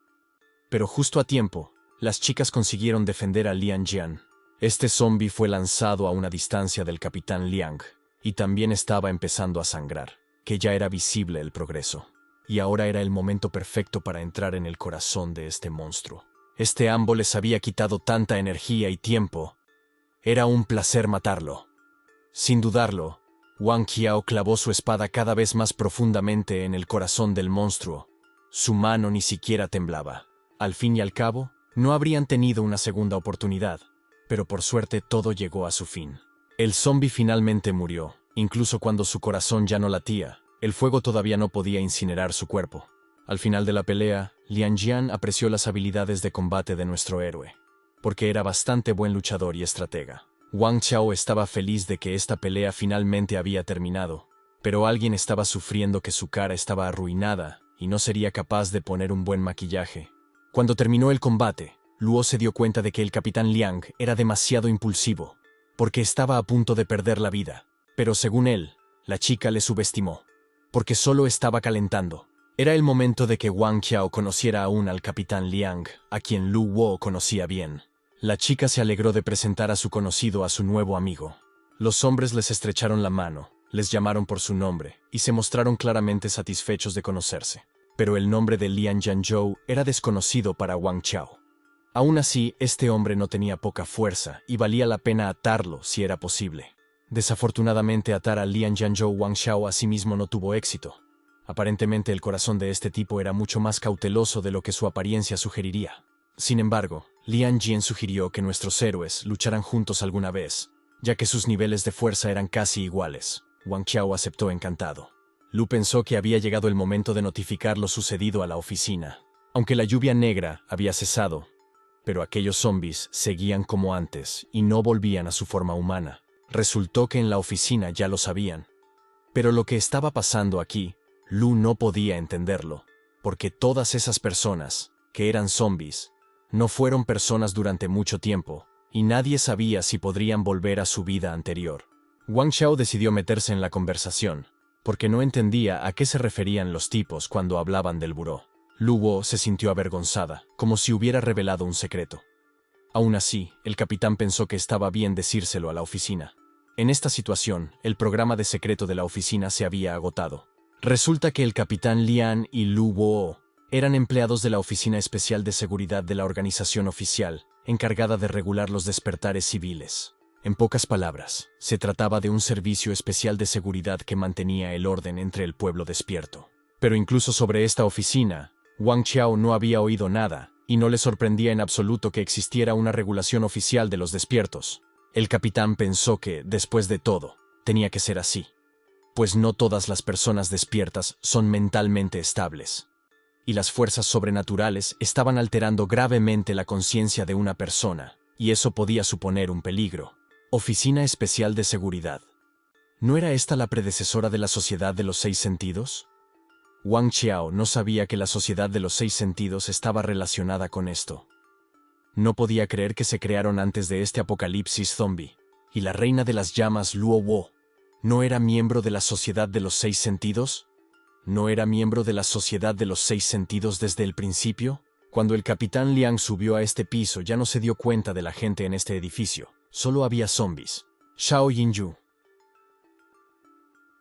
Pero justo a tiempo, las chicas consiguieron defender a Lian Jian. Este zombi fue lanzado a una distancia del capitán Liang, y también estaba empezando a sangrar. que ya era visible el progreso. Y ahora era el momento perfecto para entrar en el corazón de este monstruo. Este hambo les había quitado tanta energía y tiempo. Era un placer matarlo. Sin dudarlo, Wang Qiao clavó su espada cada vez más profundamente en el corazón del monstruo. Su mano ni siquiera temblaba. Al fin y al cabo, no habrían tenido una segunda oportunidad, pero por suerte todo llegó a su fin. El zombi finalmente murió, incluso cuando su corazón ya no latía. El fuego todavía no podía incinerar su cuerpo. Al final de la pelea, Lian Jian apreció las habilidades de combate de nuestro héroe, porque era bastante buen luchador y estratega. Wang Qiao estaba feliz de que esta pelea finalmente había terminado, pero alguien estaba sufriendo que su cara estaba arruinada y no sería capaz de poner un buen maquillaje. Cuando terminó el combate, Luo se dio cuenta de que el capitán Liang era demasiado impulsivo, porque estaba a punto de perder la vida. Pero según él, la chica le subestimó, porque solo estaba calentando. Era el momento de que Wang Qiao conociera aún al capitán Liang, a quien Lu Wo conocía bien. La chica se alegró de presentar a su conocido a su nuevo amigo. Los hombres les estrecharon la mano, les llamaron por su nombre y se mostraron claramente satisfechos de conocerse. Pero el nombre de Lian Jianzhou era desconocido para Wang Qiao. Aún así, este hombre no tenía poca fuerza y valía la pena atarlo si era posible. Desafortunadamente, atar a Lian Jianzhou Wang Qiao a sí mismo no tuvo éxito. Aparentemente el corazón de este tipo era mucho más cauteloso de lo que su apariencia sugeriría. Sin embargo, Lian Jian sugirió que nuestros héroes lucharan juntos alguna vez, ya que sus niveles de fuerza eran casi iguales. Wang Qiao aceptó encantado. Lu pensó que había llegado el momento de notificar lo sucedido a la oficina. Aunque la lluvia negra había cesado, pero aquellos zombies seguían como antes y no volvían a su forma humana. Resultó que en la oficina ya lo sabían. Pero lo que estaba pasando aquí, Lu no podía entenderlo, porque todas esas personas, que eran zombies, no fueron personas durante mucho tiempo, y nadie sabía si podrían volver a su vida anterior. Wang Qiao decidió meterse en la conversación, porque no entendía a qué se referían los tipos cuando hablaban del buró. Lu Wo se sintió avergonzada, como si hubiera revelado un secreto. Aún así, el capitán pensó que estaba bien decírselo a la oficina. En esta situación, el programa de secreto de la oficina se había agotado. Resulta que el capitán Lian y Lu Wo eran empleados de la Oficina Especial de Seguridad de la organización oficial, encargada de regular los despertares civiles. En pocas palabras, se trataba de un servicio especial de seguridad que mantenía el orden entre el pueblo despierto. Pero incluso sobre esta oficina, Wang Qiao no había oído nada, y no le sorprendía en absoluto que existiera una regulación oficial de los despiertos. El capitán pensó que, después de todo, tenía que ser así, pues no todas las personas despiertas son mentalmente estables, y las fuerzas sobrenaturales estaban alterando gravemente la conciencia de una persona, y eso podía suponer un peligro. Oficina Especial de Seguridad. ¿No era esta la predecesora de la Sociedad de los Seis Sentidos? Wang Qiao no sabía que la Sociedad de los Seis Sentidos estaba relacionada con esto. No podía creer que se crearon antes de este apocalipsis zombie. ¿Y la reina de las llamas Luo Wo no era miembro de la Sociedad de los Seis Sentidos? ¿No era miembro de la Sociedad de los Seis Sentidos desde el principio? Cuando el capitán Liang subió a este piso ya no se dio cuenta de la gente en este edificio. Solo había zombies. Shao Yinyu.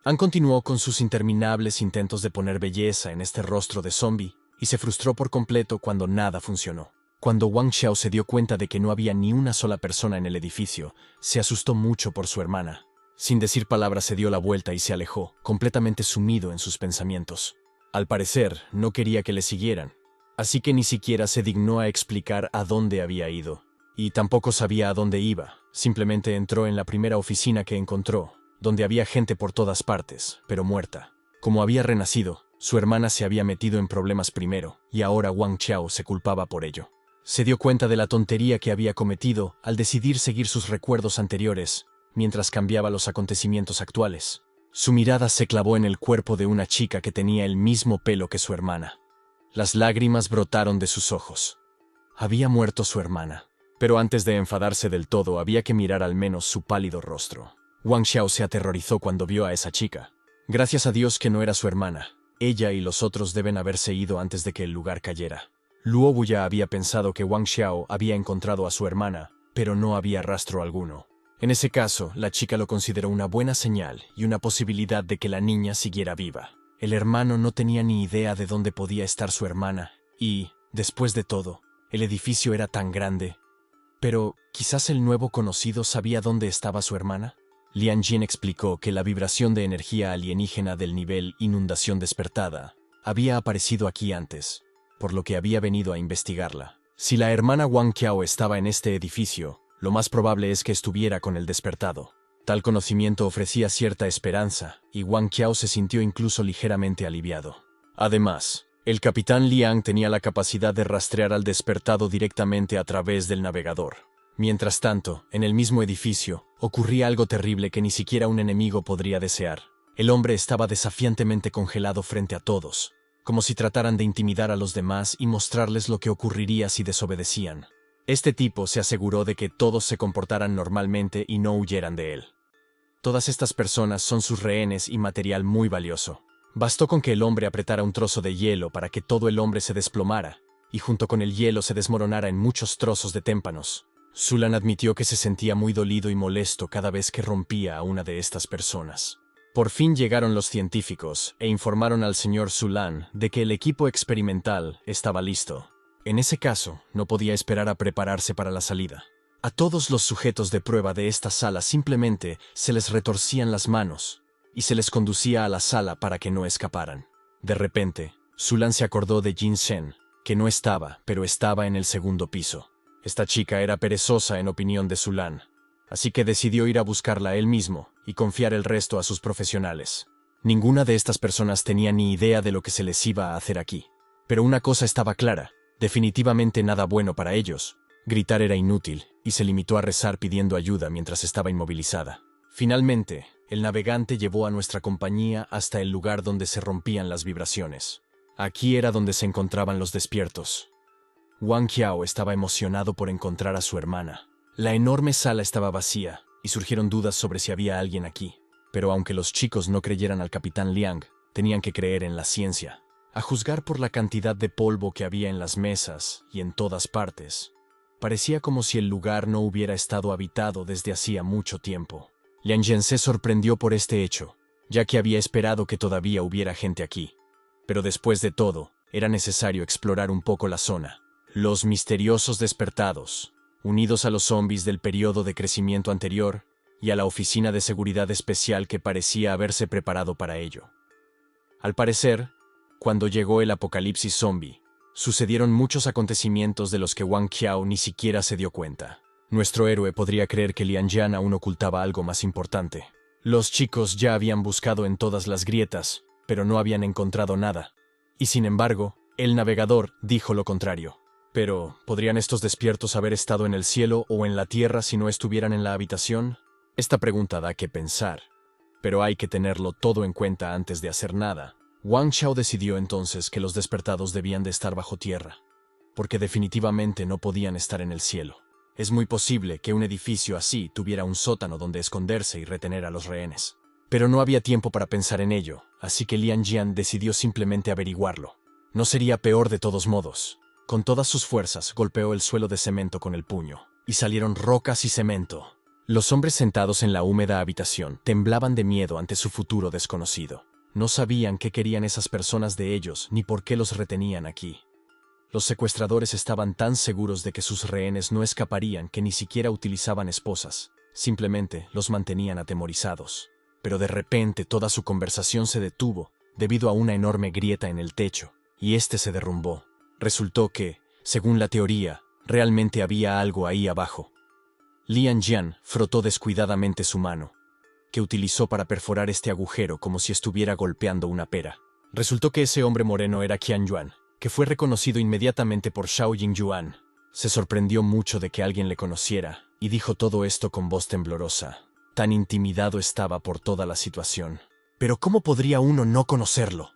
Han continuó con sus interminables intentos de poner belleza en este rostro de zombie y se frustró por completo cuando nada funcionó. Cuando Wang Qiao se dio cuenta de que no había ni una sola persona en el edificio, se asustó mucho por su hermana. Sin decir palabras se dio la vuelta y se alejó, completamente sumido en sus pensamientos. Al parecer, no quería que le siguieran, así que ni siquiera se dignó a explicar a dónde había ido. Y tampoco sabía a dónde iba, simplemente entró en la primera oficina que encontró, donde había gente por todas partes, pero muerta. Como había renacido, su hermana se había metido en problemas primero, y ahora Wang Qiao se culpaba por ello. Se dio cuenta de la tontería que había cometido al decidir seguir sus recuerdos anteriores, mientras cambiaba los acontecimientos actuales. Su mirada se clavó en el cuerpo de una chica que tenía el mismo pelo que su hermana. Las lágrimas brotaron de sus ojos. Había muerto su hermana, pero antes de enfadarse del todo había que mirar al menos su pálido rostro. Wang Qiao se aterrorizó cuando vio a esa chica. Gracias a Dios que no era su hermana. Ella y los otros deben haberse ido antes de que el lugar cayera. Luo Wu ya había pensado que Wang Qiao había encontrado a su hermana, pero no había rastro alguno. En ese caso, la chica lo consideró una buena señal y una posibilidad de que la niña siguiera viva. El hermano no tenía ni idea de dónde podía estar su hermana, y, después de todo, el edificio era tan grande. Pero, ¿quizás el nuevo conocido sabía dónde estaba su hermana? Lian Jin explicó que la vibración de energía alienígena del nivel inundación despertada había aparecido aquí antes, por lo que había venido a investigarla. Si la hermana Wang Qiao estaba en este edificio, lo más probable es que estuviera con el despertado. Tal conocimiento ofrecía cierta esperanza, y Wang Qiao se sintió incluso ligeramente aliviado. Además, el capitán Liang tenía la capacidad de rastrear al despertado directamente a través del navegador. Mientras tanto, en el mismo edificio, ocurría algo terrible que ni siquiera un enemigo podría desear. El hombre estaba desafiantemente congelado frente a todos, como si trataran de intimidar a los demás y mostrarles lo que ocurriría si desobedecían. Este tipo se aseguró de que todos se comportaran normalmente y no huyeran de él. Todas estas personas son sus rehenes y material muy valioso. Bastó con que el hombre apretara un trozo de hielo para que todo el hombre se desplomara, y junto con el hielo se desmoronara en muchos trozos de témpanos. Sulan admitió que se sentía muy dolido y molesto cada vez que rompía a una de estas personas. Por fin llegaron los científicos e informaron al señor Sulan de que el equipo experimental estaba listo. En ese caso, no podía esperar a prepararse para la salida. A todos los sujetos de prueba de esta sala simplemente se les retorcían las manos y se les conducía a la sala para que no escaparan. De repente, Sulan se acordó de Jin Shen, que no estaba, pero estaba en el segundo piso. Esta chica era perezosa en opinión de Sulan, así que decidió ir a buscarla él mismo y confiar el resto a sus profesionales. Ninguna de estas personas tenía ni idea de lo que se les iba a hacer aquí. Pero una cosa estaba clara, definitivamente nada bueno para ellos. Gritar era inútil, y se limitó a rezar pidiendo ayuda mientras estaba inmovilizada. Finalmente, el navegante llevó a nuestra compañía hasta el lugar donde se rompían las vibraciones. Aquí era donde se encontraban los despiertos. Wang Qiao estaba emocionado por encontrar a su hermana. La enorme sala estaba vacía, y surgieron dudas sobre si había alguien aquí. Pero aunque los chicos no creyeran al capitán Liang, tenían que creer en la ciencia. A juzgar por la cantidad de polvo que había en las mesas y en todas partes, parecía como si el lugar no hubiera estado habitado desde hacía mucho tiempo. Liang Jin se sorprendió por este hecho, ya que había esperado que todavía hubiera gente aquí. Pero después de todo, era necesario explorar un poco la zona. Los misteriosos despertados, unidos a los zombies del periodo de crecimiento anterior y a la oficina de seguridad especial que parecía haberse preparado para ello. Al parecer, cuando llegó el apocalipsis zombie, sucedieron muchos acontecimientos de los que Wang Qiao ni siquiera se dio cuenta. Nuestro héroe podría creer que Lian Jian aún ocultaba algo más importante. Los chicos ya habían buscado en todas las grietas, pero no habían encontrado nada. Y sin embargo, el navegador dijo lo contrario. Pero, ¿podrían estos despiertos haber estado en el cielo o en la tierra si no estuvieran en la habitación? Esta pregunta da que pensar, pero hay que tenerlo todo en cuenta antes de hacer nada. Wang Qiao decidió entonces que los despertados debían de estar bajo tierra, porque definitivamente no podían estar en el cielo. Es muy posible que un edificio así tuviera un sótano donde esconderse y retener a los rehenes. Pero no había tiempo para pensar en ello, así que Lian Jian decidió simplemente averiguarlo. No sería peor de todos modos. Con todas sus fuerzas golpeó el suelo de cemento con el puño, y salieron rocas y cemento. Los hombres sentados en la húmeda habitación temblaban de miedo ante su futuro desconocido. No sabían qué querían esas personas de ellos ni por qué los retenían aquí. Los secuestradores estaban tan seguros de que sus rehenes no escaparían que ni siquiera utilizaban esposas. Simplemente los mantenían atemorizados. Pero de repente toda su conversación se detuvo debido a una enorme grieta en el techo, y este se derrumbó. Resultó que, según la teoría, realmente había algo ahí abajo. Lian Jian frotó descuidadamente su mano, que utilizó para perforar este agujero como si estuviera golpeando una pera. Resultó que ese hombre moreno era Qian Yuan, que fue reconocido inmediatamente por Shao Yingyuan. Se sorprendió mucho de que alguien le conociera, y dijo todo esto con voz temblorosa. Tan intimidado estaba por toda la situación. Pero ¿cómo podría uno no conocerlo?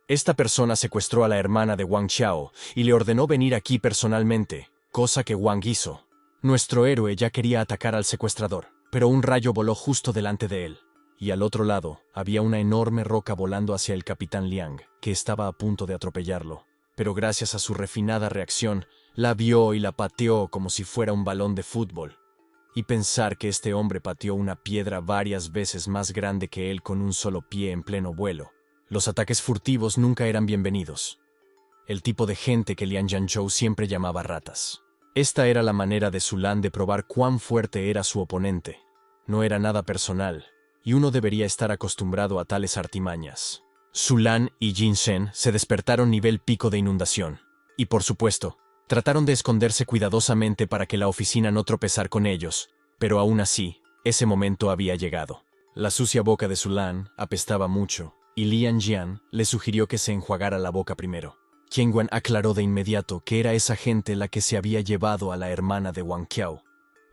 Esta persona secuestró a la hermana de Wang Qiao y le ordenó venir aquí personalmente, cosa que Wang hizo. Nuestro héroe ya quería atacar al secuestrador, pero un rayo voló justo delante de él, y al otro lado había una enorme roca volando hacia el capitán Liang, que estaba a punto de atropellarlo. Pero gracias a su refinada reacción, la vio y la pateó como si fuera un balón de fútbol. Y pensar que este hombre pateó una piedra varias veces más grande que él con un solo pie en pleno vuelo. Los ataques furtivos nunca eran bienvenidos. El tipo de gente que Lian Yanzhou siempre llamaba ratas. Esta era la manera de Zulan de probar cuán fuerte era su oponente. No era nada personal, y uno debería estar acostumbrado a tales artimañas. Zulan y Jin Shen se despertaron nivel pico de inundación. Y por supuesto, trataron de esconderse cuidadosamente para que la oficina no tropezara con ellos, pero aún así, ese momento había llegado. La sucia boca de Zulan apestaba mucho, y Lian Jian le sugirió que se enjuagara la boca primero. Qian aclaró de inmediato que era esa gente la que se había llevado a la hermana de Wang Qiao,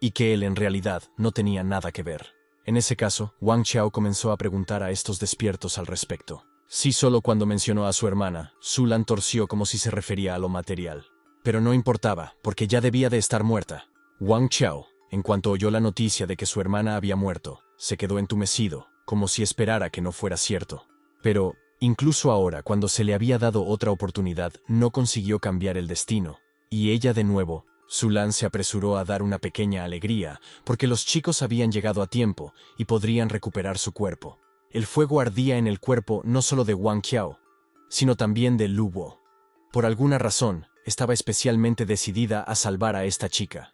y que él en realidad no tenía nada que ver. En ese caso, Wang Qiao comenzó a preguntar a estos despiertos al respecto. Sí, solo cuando mencionó a su hermana, Zulan torció como si se refería a lo material. Pero no importaba, porque ya debía de estar muerta. Wang Qiao, en cuanto oyó la noticia de que su hermana había muerto, se quedó entumecido, como si esperara que no fuera cierto. Pero, incluso ahora, cuando se le había dado otra oportunidad, no consiguió cambiar el destino. Y ella de nuevo. Zulan se apresuró a dar una pequeña alegría, porque los chicos habían llegado a tiempo y podrían recuperar su cuerpo. El fuego ardía en el cuerpo no solo de Wang Qiao, sino también de Lu Bo. Por alguna razón, estaba especialmente decidida a salvar a esta chica.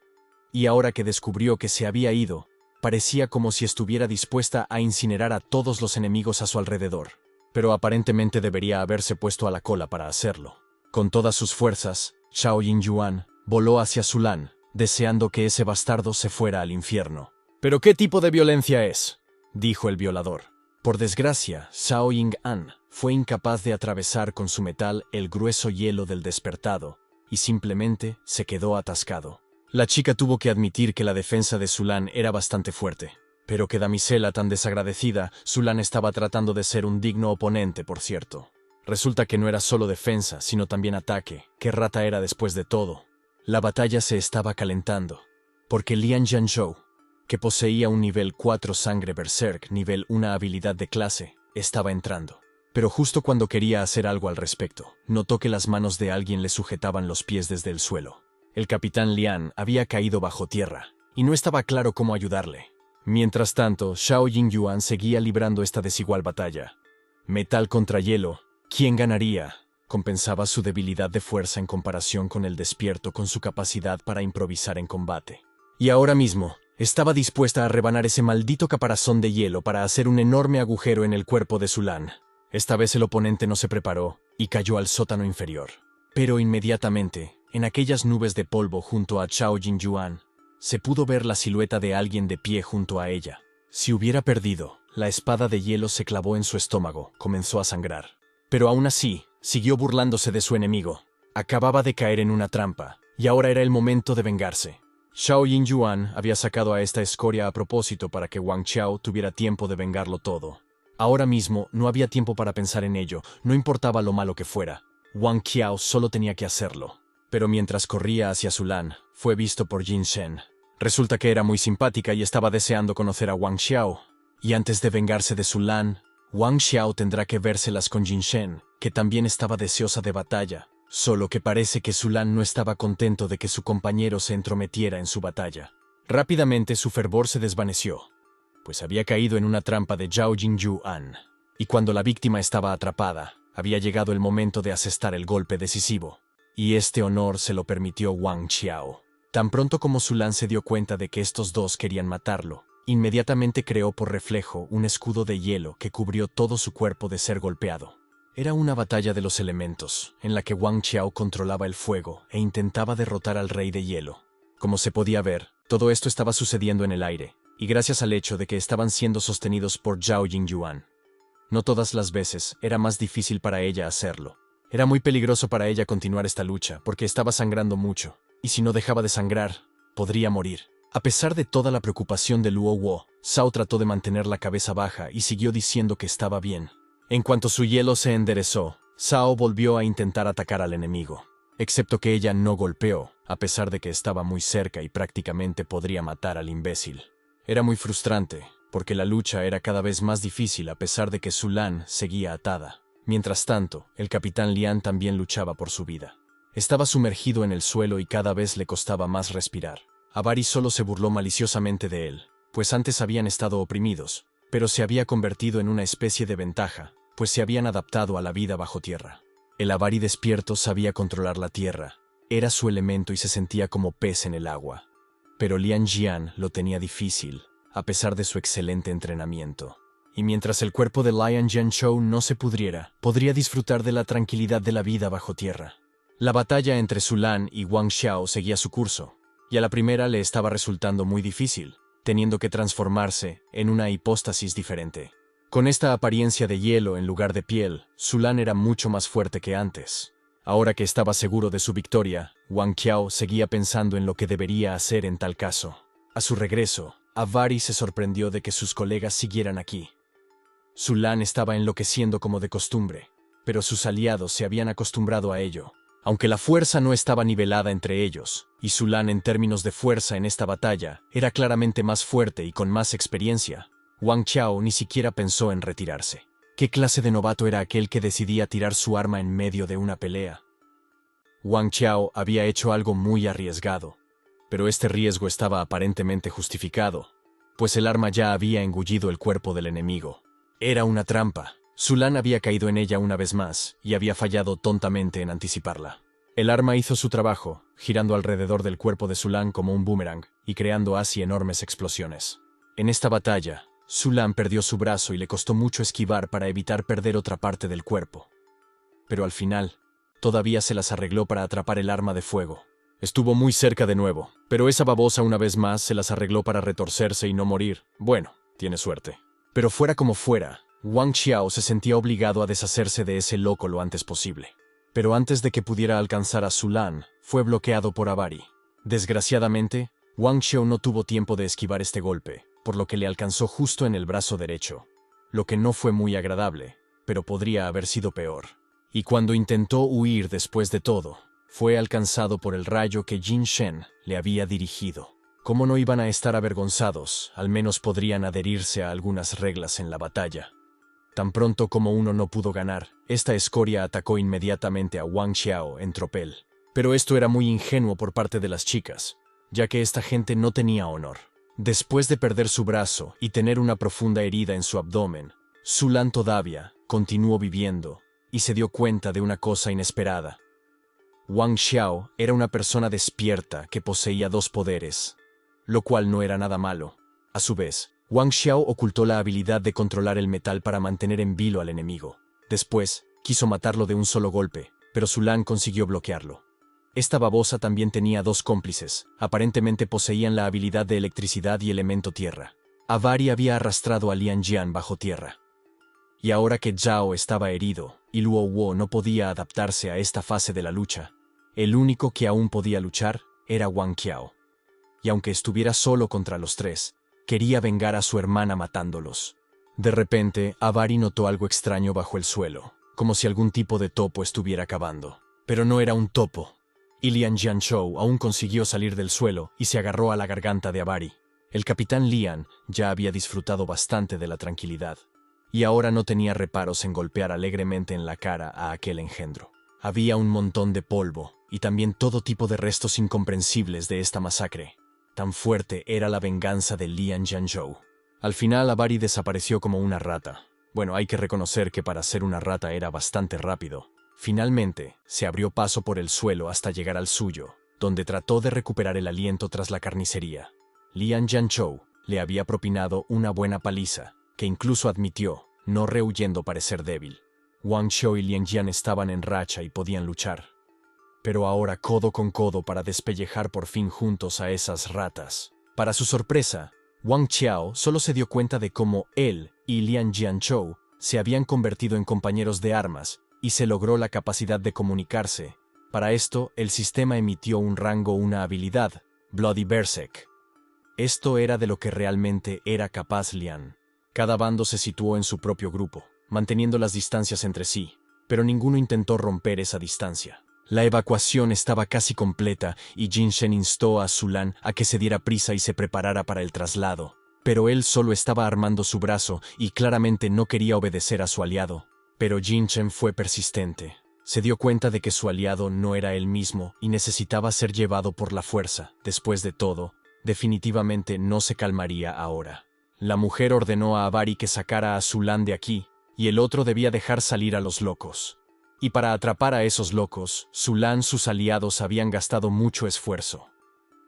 Y ahora que descubrió que se había ido, parecía como si estuviera dispuesta a incinerar a todos los enemigos a su alrededor. Pero aparentemente debería haberse puesto a la cola para hacerlo. Con todas sus fuerzas, Zhao Yingyuan voló hacia Zulan, deseando que ese bastardo se fuera al infierno. ¿Pero qué tipo de violencia es?, dijo el violador. Por desgracia, Zhao Ying'an fue incapaz de atravesar con su metal el grueso hielo del despertado, y simplemente se quedó atascado. La chica tuvo que admitir que la defensa de Zulan era bastante fuerte. Pero qué damisela tan desagradecida, Zulan estaba tratando de ser un digno oponente, por cierto. Resulta que no era solo defensa, sino también ataque. ¿Qué rata era después de todo? La batalla se estaba calentando, porque Lian Yanzhou, que poseía un nivel 4 sangre berserk, nivel 1 habilidad de clase, estaba entrando. Pero justo cuando quería hacer algo al respecto, notó que las manos de alguien le sujetaban los pies desde el suelo. El capitán Lian había caído bajo tierra, y no estaba claro cómo ayudarle. Mientras tanto, Zhao Yingyuan seguía librando esta desigual batalla. Metal contra hielo, ¿quién ganaría? Compensaba su debilidad de fuerza en comparación con el despierto con su capacidad para improvisar en combate. Y ahora mismo, estaba dispuesta a rebanar ese maldito caparazón de hielo para hacer un enorme agujero en el cuerpo de Zulan. Esta vez el oponente no se preparó y cayó al sótano inferior. Pero inmediatamente, en aquellas nubes de polvo junto a Zhao Yingyuan, se pudo ver la silueta de alguien de pie junto a ella. Si hubiera perdido, la espada de hielo se clavó en su estómago, comenzó a sangrar. Pero aún así, siguió burlándose de su enemigo. Acababa de caer en una trampa, y ahora era el momento de vengarse. Zhao Yingyuan había sacado a esta escoria a propósito para que Wang Qiao tuviera tiempo de vengarlo todo. Ahora mismo no había tiempo para pensar en ello, no importaba lo malo que fuera. Wang Qiao solo tenía que hacerlo. Pero mientras corría hacia Zulan, fue visto por Jin Shen. Resulta que era muy simpática y estaba deseando conocer a Wang Xiao. Y antes de vengarse de Zulan, Wang Xiao tendrá que vérselas con Jin Shen, que también estaba deseosa de batalla. Solo que parece que Zulan no estaba contento de que su compañero se entrometiera en su batalla. Rápidamente su fervor se desvaneció, pues había caído en una trampa de Zhao Yingyuan. Y cuando la víctima estaba atrapada, había llegado el momento de asestar el golpe decisivo. Y este honor se lo permitió Wang Qiao. Tan pronto como Zulan se dio cuenta de que estos dos querían matarlo, inmediatamente creó por reflejo un escudo de hielo que cubrió todo su cuerpo de ser golpeado. Era una batalla de los elementos, en la que Wang Qiao controlaba el fuego e intentaba derrotar al rey de hielo. Como se podía ver, todo esto estaba sucediendo en el aire, y gracias al hecho de que estaban siendo sostenidos por Zhao Yingyuan. No todas las veces era más difícil para ella hacerlo. Era muy peligroso para ella continuar esta lucha, porque estaba sangrando mucho, y si no dejaba de sangrar, podría morir. A pesar de toda la preocupación de Luo Wo, Zhao trató de mantener la cabeza baja y siguió diciendo que estaba bien. En cuanto su hielo se enderezó, Zhao volvió a intentar atacar al enemigo. Excepto que ella no golpeó, a pesar de que estaba muy cerca y prácticamente podría matar al imbécil. Era muy frustrante, porque la lucha era cada vez más difícil a pesar de que Zulan seguía atada. Mientras tanto, el capitán Lian también luchaba por su vida. Estaba sumergido en el suelo y cada vez le costaba más respirar. Avari solo se burló maliciosamente de él, pues antes habían estado oprimidos, pero se había convertido en una especie de ventaja, pues se habían adaptado a la vida bajo tierra. El Avari despierto sabía controlar la tierra, era su elemento y se sentía como pez en el agua. Pero Lian Jian lo tenía difícil, a pesar de su excelente entrenamiento. Y mientras el cuerpo de Lian Jianzhou no se pudriera, podría disfrutar de la tranquilidad de la vida bajo tierra. La batalla entre Su Lan y Wang Xiao seguía su curso, y a la primera le estaba resultando muy difícil, teniendo que transformarse en una hipóstasis diferente. Con esta apariencia de hielo en lugar de piel, Su Lan era mucho más fuerte que antes. Ahora que estaba seguro de su victoria, Wang Qiao seguía pensando en lo que debería hacer en tal caso. A su regreso, Avari se sorprendió de que sus colegas siguieran aquí. Su Lan estaba enloqueciendo como de costumbre, pero sus aliados se habían acostumbrado a ello. Aunque la fuerza no estaba nivelada entre ellos, y Su Lan en términos de fuerza en esta batalla era claramente más fuerte y con más experiencia, Wang Qiao ni siquiera pensó en retirarse. ¿Qué clase de novato era aquel que decidía tirar su arma en medio de una pelea? Wang Qiao había hecho algo muy arriesgado, pero este riesgo estaba aparentemente justificado, pues el arma ya había engullido el cuerpo del enemigo. Era una trampa. Su Lan había caído en ella una vez más y había fallado tontamente en anticiparla. El arma hizo su trabajo, girando alrededor del cuerpo de Su Lan como un boomerang y creando así enormes explosiones. En esta batalla, Su Lan perdió su brazo y le costó mucho esquivar para evitar perder otra parte del cuerpo. Pero al final, todavía se las arregló para atrapar el arma de fuego. Estuvo muy cerca de nuevo, pero esa babosa una vez más se las arregló para retorcerse y no morir. Bueno, tiene suerte. Pero fuera como fuera, Wang Qiao se sentía obligado a deshacerse de ese loco lo antes posible. Pero antes de que pudiera alcanzar a Su Lan, fue bloqueado por Avari. Desgraciadamente, Wang Qiao no tuvo tiempo de esquivar este golpe, por lo que le alcanzó justo en el brazo derecho, lo que no fue muy agradable, pero podría haber sido peor. Y cuando intentó huir después de todo, fue alcanzado por el rayo que Jin Shen le había dirigido. ¿Cómo no iban a estar avergonzados? Al menos podrían adherirse a algunas reglas en la batalla. Tan pronto como uno no pudo ganar, esta escoria atacó inmediatamente a Wang Qiao en tropel. Pero esto era muy ingenuo por parte de las chicas, ya que esta gente no tenía honor. Después de perder su brazo y tener una profunda herida en su abdomen, Su Lan todavía continuó viviendo y se dio cuenta de una cosa inesperada. Wang Xiao era una persona despierta que poseía dos poderes, lo cual no era nada malo. A su vez, Wang Xiao ocultó la habilidad de controlar el metal para mantener en vilo al enemigo. Después, quiso matarlo de un solo golpe, pero Su Lan consiguió bloquearlo. Esta babosa también tenía dos cómplices, aparentemente poseían la habilidad de electricidad y elemento tierra. Avari había arrastrado a Lian Jian bajo tierra. Y ahora que Zhao estaba herido, y Luo Wu no podía adaptarse a esta fase de la lucha, el único que aún podía luchar era Wang Qiao. Y aunque estuviera solo contra los tres, quería vengar a su hermana matándolos. De repente, Avari notó algo extraño bajo el suelo, como si algún tipo de topo estuviera cavando. Pero no era un topo. Y Lian Jianzhou aún consiguió salir del suelo y se agarró a la garganta de Avari. El capitán Lian ya había disfrutado bastante de la tranquilidad, y ahora no tenía reparos en golpear alegremente en la cara a aquel engendro. Había un montón de polvo, y también todo tipo de restos incomprensibles de esta masacre. Tan fuerte era la venganza de Lian Jianzhou. Al final Avari desapareció como una rata. Bueno, hay que reconocer que para ser una rata era bastante rápido. Finalmente, se abrió paso por el suelo hasta llegar al suyo, donde trató de recuperar el aliento tras la carnicería. Lian Jianzhou le había propinado una buena paliza, que incluso admitió, no rehuyendo parecer débil. Wang Qiao y Lian Jian estaban en racha y podían luchar. Pero ahora codo con codo para despellejar por fin juntos a esas ratas. Para su sorpresa, Wang Qiao solo se dio cuenta de cómo él y Lian Jianzhou se habían convertido en compañeros de armas y se logró la capacidad de comunicarse. Para esto, el sistema emitió una habilidad, Bloody Berserk. Esto era de lo que realmente era capaz Lian. Cada bando se situó en su propio grupo, manteniendo las distancias entre sí, pero ninguno intentó romper esa distancia. La evacuación estaba casi completa y Jin Shen instó a Su Lan a que se diera prisa y se preparara para el traslado. Pero él solo estaba armando su brazo y claramente no quería obedecer a su aliado. Pero Jin Shen fue persistente. Se dio cuenta de que su aliado no era él mismo y necesitaba ser llevado por la fuerza. Después de todo, definitivamente no se calmaría ahora. La mujer ordenó a Abari que sacara a Zulan de aquí, y el otro debía dejar salir a los locos. Y para atrapar a esos locos, Zulan y sus aliados habían gastado mucho esfuerzo.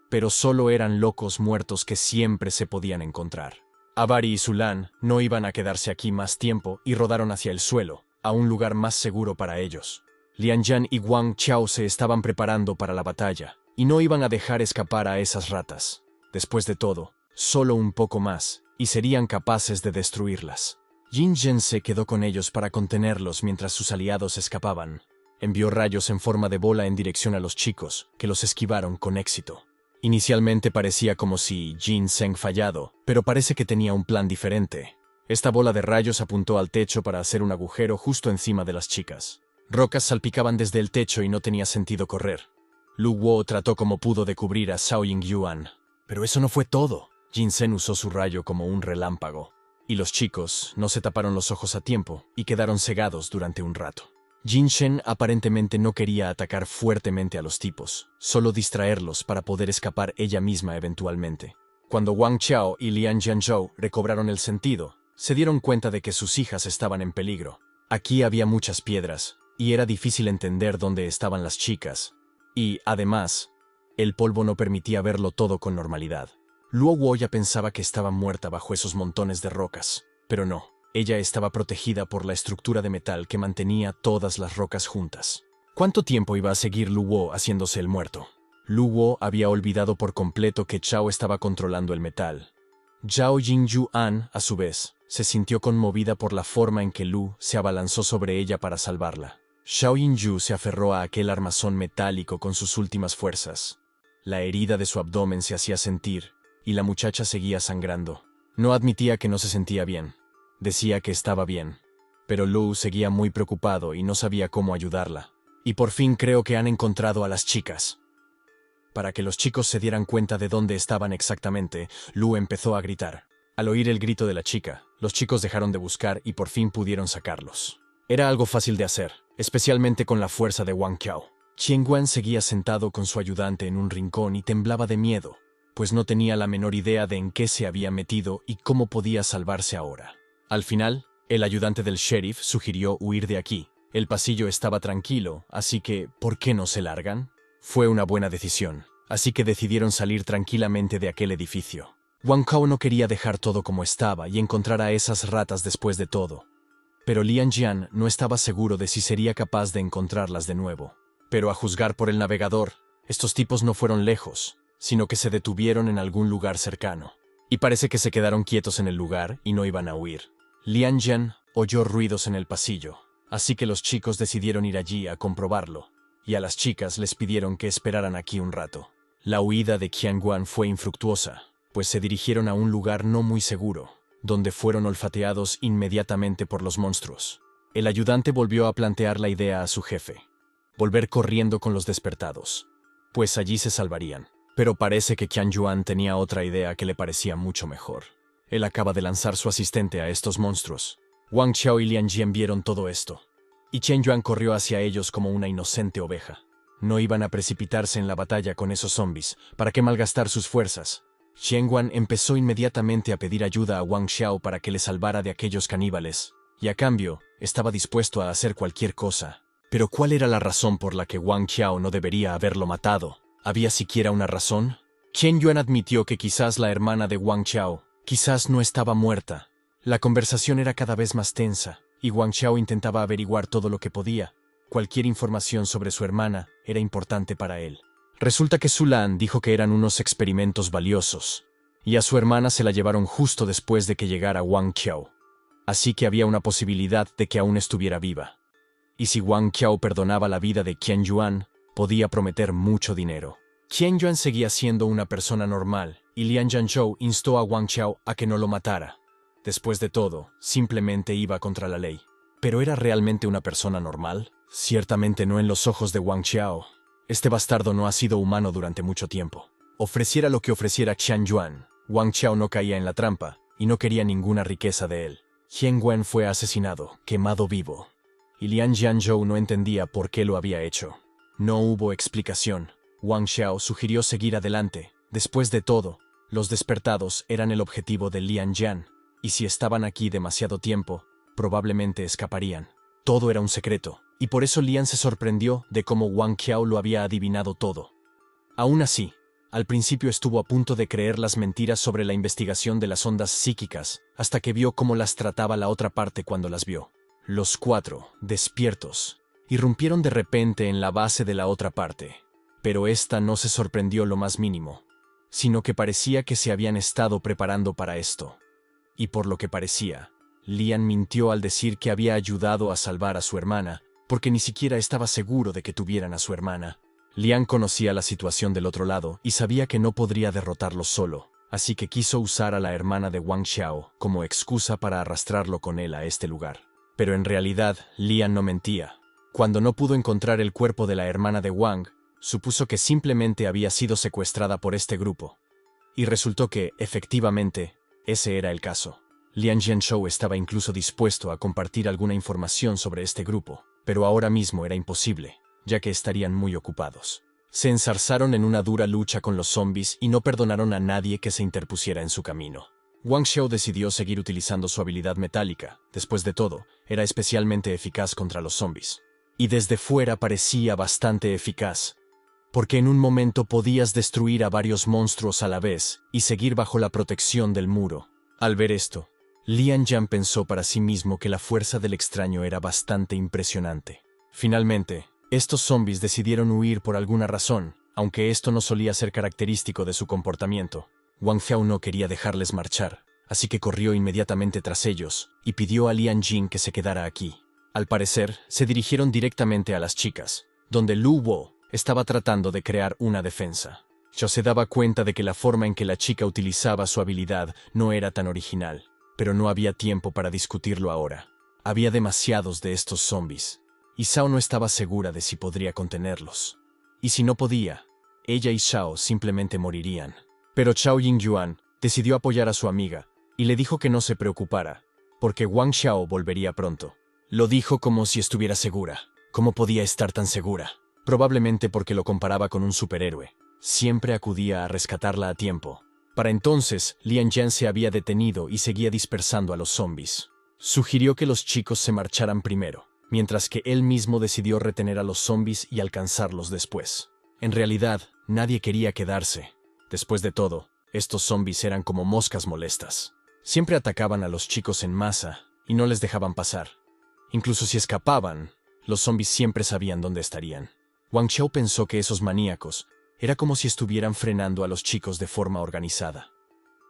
Pero solo eran locos muertos que siempre se podían encontrar. Abari y Zulan no iban a quedarse aquí más tiempo y rodaron hacia el suelo, a un lugar más seguro para ellos. Lian Yan y Wang Chao se estaban preparando para la batalla, y no iban a dejar escapar a esas ratas. Después de todo, solo un poco más, y serían capaces de destruirlas. Jin Zhen se quedó con ellos para contenerlos mientras sus aliados escapaban. Envió rayos en forma de bola en dirección a los chicos, que los esquivaron con éxito. Inicialmente parecía como si Jin Zhen fallado, pero parece que tenía un plan diferente. Esta bola de rayos apuntó al techo para hacer un agujero justo encima de las chicas. Rocas salpicaban desde el techo y no tenía sentido correr. Lu Wo trató como pudo de cubrir a Zhao Yingyuan. Pero eso no fue todo. Jin Zhen usó su rayo como un relámpago. Y los chicos no se taparon los ojos a tiempo y quedaron cegados durante un rato. Jin Zhen aparentemente no quería atacar fuertemente a los tipos, solo distraerlos para poder escapar ella misma eventualmente. Cuando Wang Chao y Lian Jianzhou recobraron el sentido, se dieron cuenta de que sus hijas estaban en peligro. Aquí había muchas piedras, y era difícil entender dónde estaban las chicas. Y, además, el polvo no permitía verlo todo con normalidad. Luo Wo ya pensaba que estaba muerta bajo esos montones de rocas, pero no. Ella estaba protegida por la estructura de metal que mantenía todas las rocas juntas. ¿Cuánto tiempo iba a seguir Lu Wo haciéndose el muerto? Lu Wo había olvidado por completo que Chao estaba controlando el metal. Zhao Yingyuan, a su vez, se sintió conmovida por la forma en que Lu se abalanzó sobre ella para salvarla. Zhao Yingyu se aferró a aquel armazón metálico con sus últimas fuerzas. La herida de su abdomen se hacía sentir, y la muchacha seguía sangrando. No admitía que no se sentía bien. Decía que estaba bien, pero Lu seguía muy preocupado y no sabía cómo ayudarla. Y por fin creo que han encontrado a las chicas. Para que los chicos se dieran cuenta de dónde estaban exactamente, Lu empezó a gritar. Al oír el grito de la chica, los chicos dejaron de buscar y por fin pudieron sacarlos. Era algo fácil de hacer, especialmente con la fuerza de Wang Chao. Qianguan seguía sentado con su ayudante en un rincón y temblaba de miedo, pues no tenía la menor idea de en qué se había metido y cómo podía salvarse ahora. Al final, el ayudante del sheriff sugirió huir de aquí. El pasillo estaba tranquilo, así que, ¿por qué no se largan? Fue una buena decisión, así que decidieron salir tranquilamente de aquel edificio. Wang Chao no quería dejar todo como estaba y encontrar a esas ratas después de todo. Pero Lian Jian no estaba seguro de si sería capaz de encontrarlas de nuevo. Pero a juzgar por el navegador, estos tipos no fueron lejos, sino que se detuvieron en algún lugar cercano. Y parece que se quedaron quietos en el lugar y no iban a huir. Lian Jian oyó ruidos en el pasillo, así que los chicos decidieron ir allí a comprobarlo, y a las chicas les pidieron que esperaran aquí un rato. La huida de Qianguan fue infructuosa, pues se dirigieron a un lugar no muy seguro, donde fueron olfateados inmediatamente por los monstruos. El ayudante volvió a plantear la idea a su jefe: volver corriendo con los despertados, pues allí se salvarían. Pero parece que Qianguan tenía otra idea que le parecía mucho mejor. Él acaba de lanzar su asistente a estos monstruos. Wang Chao y Lian Jian vieron todo esto, y Qianguan corrió hacia ellos como una inocente oveja. No iban a precipitarse en la batalla con esos zombies, ¿para qué malgastar sus fuerzas? Qianguan empezó inmediatamente a pedir ayuda a Wang Xiao para que le salvara de aquellos caníbales, y a cambio, estaba dispuesto a hacer cualquier cosa. Pero ¿cuál era la razón por la que Wang Xiao no debería haberlo matado? ¿Había siquiera una razón? Qianguan admitió que quizás la hermana de Wang Xiao quizás no estaba muerta. La conversación era cada vez más tensa, y Wang Xiao intentaba averiguar todo lo que podía. Cualquier información sobre su hermana era importante para él. Resulta que Zulan dijo que eran unos experimentos valiosos, y a su hermana se la llevaron justo después de que llegara Wang Qiao. Así que había una posibilidad de que aún estuviera viva. Y si Wang Qiao perdonaba la vida de Qianguan, podía prometer mucho dinero. Qianguan seguía siendo una persona normal, y Lian Jianzhou instó a Wang Qiao a que no lo matara. Después de todo, simplemente iba contra la ley. ¿Pero era realmente una persona normal? Ciertamente no en los ojos de Wang Qiao. Este bastardo no ha sido humano durante mucho tiempo. Ofreciera lo que ofreciera Qianguan, Wang Qiao no caía en la trampa, y no quería ninguna riqueza de él. Qianguan fue asesinado, quemado vivo. Y Lian Jianzhou no entendía por qué lo había hecho. No hubo explicación. Wang Xiao sugirió seguir adelante. Después de todo, Los despertados eran el objetivo de Lian Jian, y si estaban aquí demasiado tiempo, probablemente escaparían. Todo era un secreto, y por eso Lian se sorprendió de cómo Wang Qiao lo había adivinado todo. Aún así, al principio estuvo a punto de creer las mentiras sobre la investigación de las ondas psíquicas, hasta que vio cómo las trataba la otra parte cuando las vio. Los cuatro, despiertos, irrumpieron de repente en la base de la otra parte, pero ésta no se sorprendió lo más mínimo, sino que parecía que se habían estado preparando para esto. Y por lo que parecía, Lian mintió al decir que había ayudado a salvar a su hermana, porque ni siquiera estaba seguro de que tuvieran a su hermana. Lian conocía la situación del otro lado y sabía que no podría derrotarlo solo, así que quiso usar a la hermana de Wang Qiao como excusa para arrastrarlo con él a este lugar. Pero en realidad, Lian no mentía. Cuando no pudo encontrar el cuerpo de la hermana de Wang, supuso que simplemente había sido secuestrada por este grupo. Y resultó que, efectivamente, ese era el caso. Lian Zhenshou estaba incluso dispuesto a compartir alguna información sobre este grupo, pero ahora mismo era imposible, ya que estarían muy ocupados. Se enzarzaron en una dura lucha con los zombies y no perdonaron a nadie que se interpusiera en su camino. Wang Qiao decidió seguir utilizando su habilidad metálica. Después de todo, era especialmente eficaz contra los zombies. Y desde fuera parecía bastante eficaz, porque en un momento podías destruir a varios monstruos a la vez y seguir bajo la protección del muro. Al ver esto, Lian Jian pensó para sí mismo que la fuerza del extraño era bastante impresionante. Finalmente, estos zombies decidieron huir por alguna razón, aunque esto no solía ser característico de su comportamiento. Wang Qiao no quería dejarles marchar, así que corrió inmediatamente tras ellos y pidió a Lian Jin que se quedara aquí. Al parecer, se dirigieron directamente a las chicas, donde Lu Wo estaba tratando de crear una defensa. Xiao se daba cuenta de que la forma en que la chica utilizaba su habilidad no era tan original, pero no había tiempo para discutirlo ahora. Había demasiados de estos zombies, y Xiao no estaba segura de si podría contenerlos. Y si no podía, ella y Xiao simplemente morirían. Pero Zhao Yingyuan decidió apoyar a su amiga y le dijo que no se preocupara, porque Wang Qiao volvería pronto. Lo dijo como si estuviera segura. ¿Cómo podía estar tan segura? Probablemente porque lo comparaba con un superhéroe. Siempre acudía a rescatarla a tiempo. Para entonces, Lian Jian se había detenido y seguía dispersando a los zombies. Sugirió que los chicos se marcharan primero, mientras que él mismo decidió retener a los zombies y alcanzarlos después. En realidad, nadie quería quedarse. Después de todo, estos zombies eran como moscas molestas. Siempre atacaban a los chicos en masa y no les dejaban pasar. Incluso si escapaban, los zombies siempre sabían dónde estarían. Wang Qiao pensó que esos maníacos era como si estuvieran frenando a los chicos de forma organizada.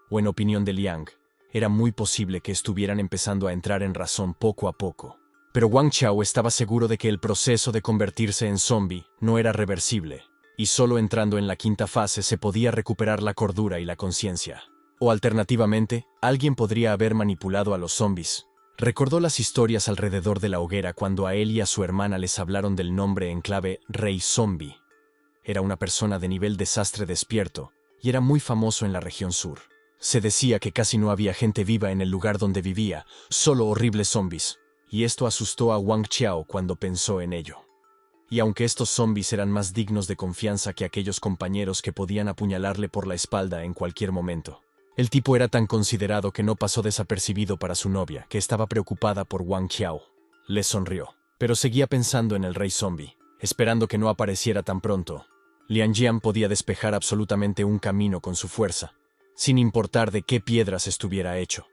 O en opinión de Liang, era muy posible que estuvieran empezando a entrar en razón poco a poco. Pero Wang Qiao estaba seguro de que el proceso de convertirse en zombie no era reversible, y solo entrando en la quinta fase se podía recuperar la cordura y la conciencia. O alternativamente, alguien podría haber manipulado a los zombies. Recordó las historias alrededor de la hoguera cuando a él y a su hermana les hablaron del nombre en clave Rey Zombie. Era una persona de nivel desastre despierto, y era muy famoso en la región sur. Se decía que casi no había gente viva en el lugar donde vivía, solo horribles zombies, y esto asustó a Wang Qiao cuando pensó en ello. Y aunque estos zombies eran más dignos de confianza que aquellos compañeros que podían apuñalarle por la espalda en cualquier momento, el tipo era tan considerado que no pasó desapercibido para su novia, que estaba preocupada por Wang Qiao. Le sonrió, pero seguía pensando en el rey zombie, esperando que no apareciera tan pronto. Lian Jian podía despejar absolutamente un camino con su fuerza, sin importar de qué piedras estuviera hecho.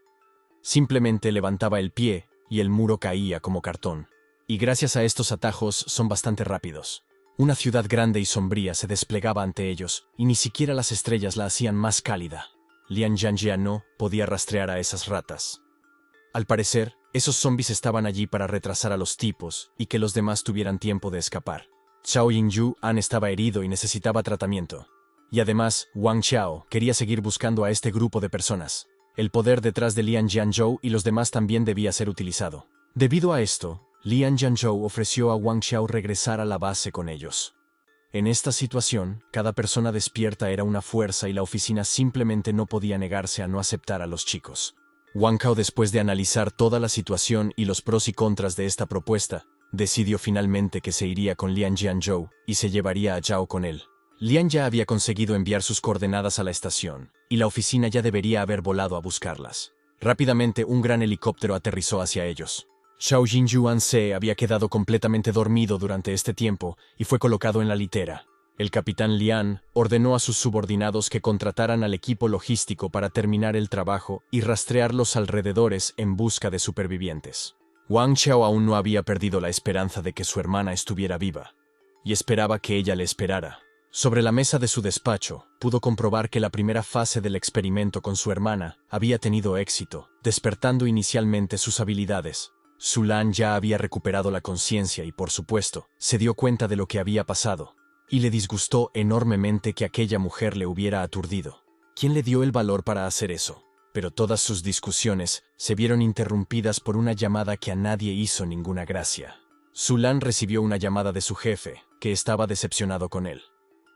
Simplemente levantaba el pie y el muro caía como cartón. Y gracias a estos atajos son bastante rápidos. Una ciudad grande y sombría se desplegaba ante ellos, y ni siquiera las estrellas la hacían más cálida. Lian Jian no podía rastrear a esas ratas. Al parecer, esos zombies estaban allí para retrasar a los tipos y que los demás tuvieran tiempo de escapar. Zhao Yingyuan estaba herido y necesitaba tratamiento. Y además, Wang Qiao quería seguir buscando a este grupo de personas. El poder detrás de Lian Jianzhou y los demás también debía ser utilizado. Debido a esto, Lian Jianzhou ofreció a Wang Qiao regresar a la base con ellos. En esta situación, cada persona despierta era una fuerza y la oficina simplemente no podía negarse a no aceptar a los chicos. Wang Qiao, después de analizar toda la situación y los pros y contras de esta propuesta, decidió finalmente que se iría con Lian Jianzhou y se llevaría a Zhao con él. Lian ya había conseguido enviar sus coordenadas a la estación, y la oficina ya debería haber volado a buscarlas. Rápidamente, un gran helicóptero aterrizó hacia ellos. Xiao Jingyuan se había quedado completamente dormido durante este tiempo y fue colocado en la litera. El capitán Lian ordenó a sus subordinados que contrataran al equipo logístico para terminar el trabajo y rastrear los alrededores en busca de supervivientes. Wang Xiao aún no había perdido la esperanza de que su hermana estuviera viva, y esperaba que ella le esperara. Sobre la mesa de su despacho, pudo comprobar que la primera fase del experimento con su hermana había tenido éxito, despertando inicialmente sus habilidades. Sulan ya había recuperado la conciencia y, por supuesto, se dio cuenta de lo que había pasado, y le disgustó enormemente que aquella mujer le hubiera aturdido. ¿Quién le dio el valor para hacer eso? Pero todas sus discusiones se vieron interrumpidas por una llamada que a nadie hizo ninguna gracia. Sulan recibió una llamada de su jefe, que estaba decepcionado con él.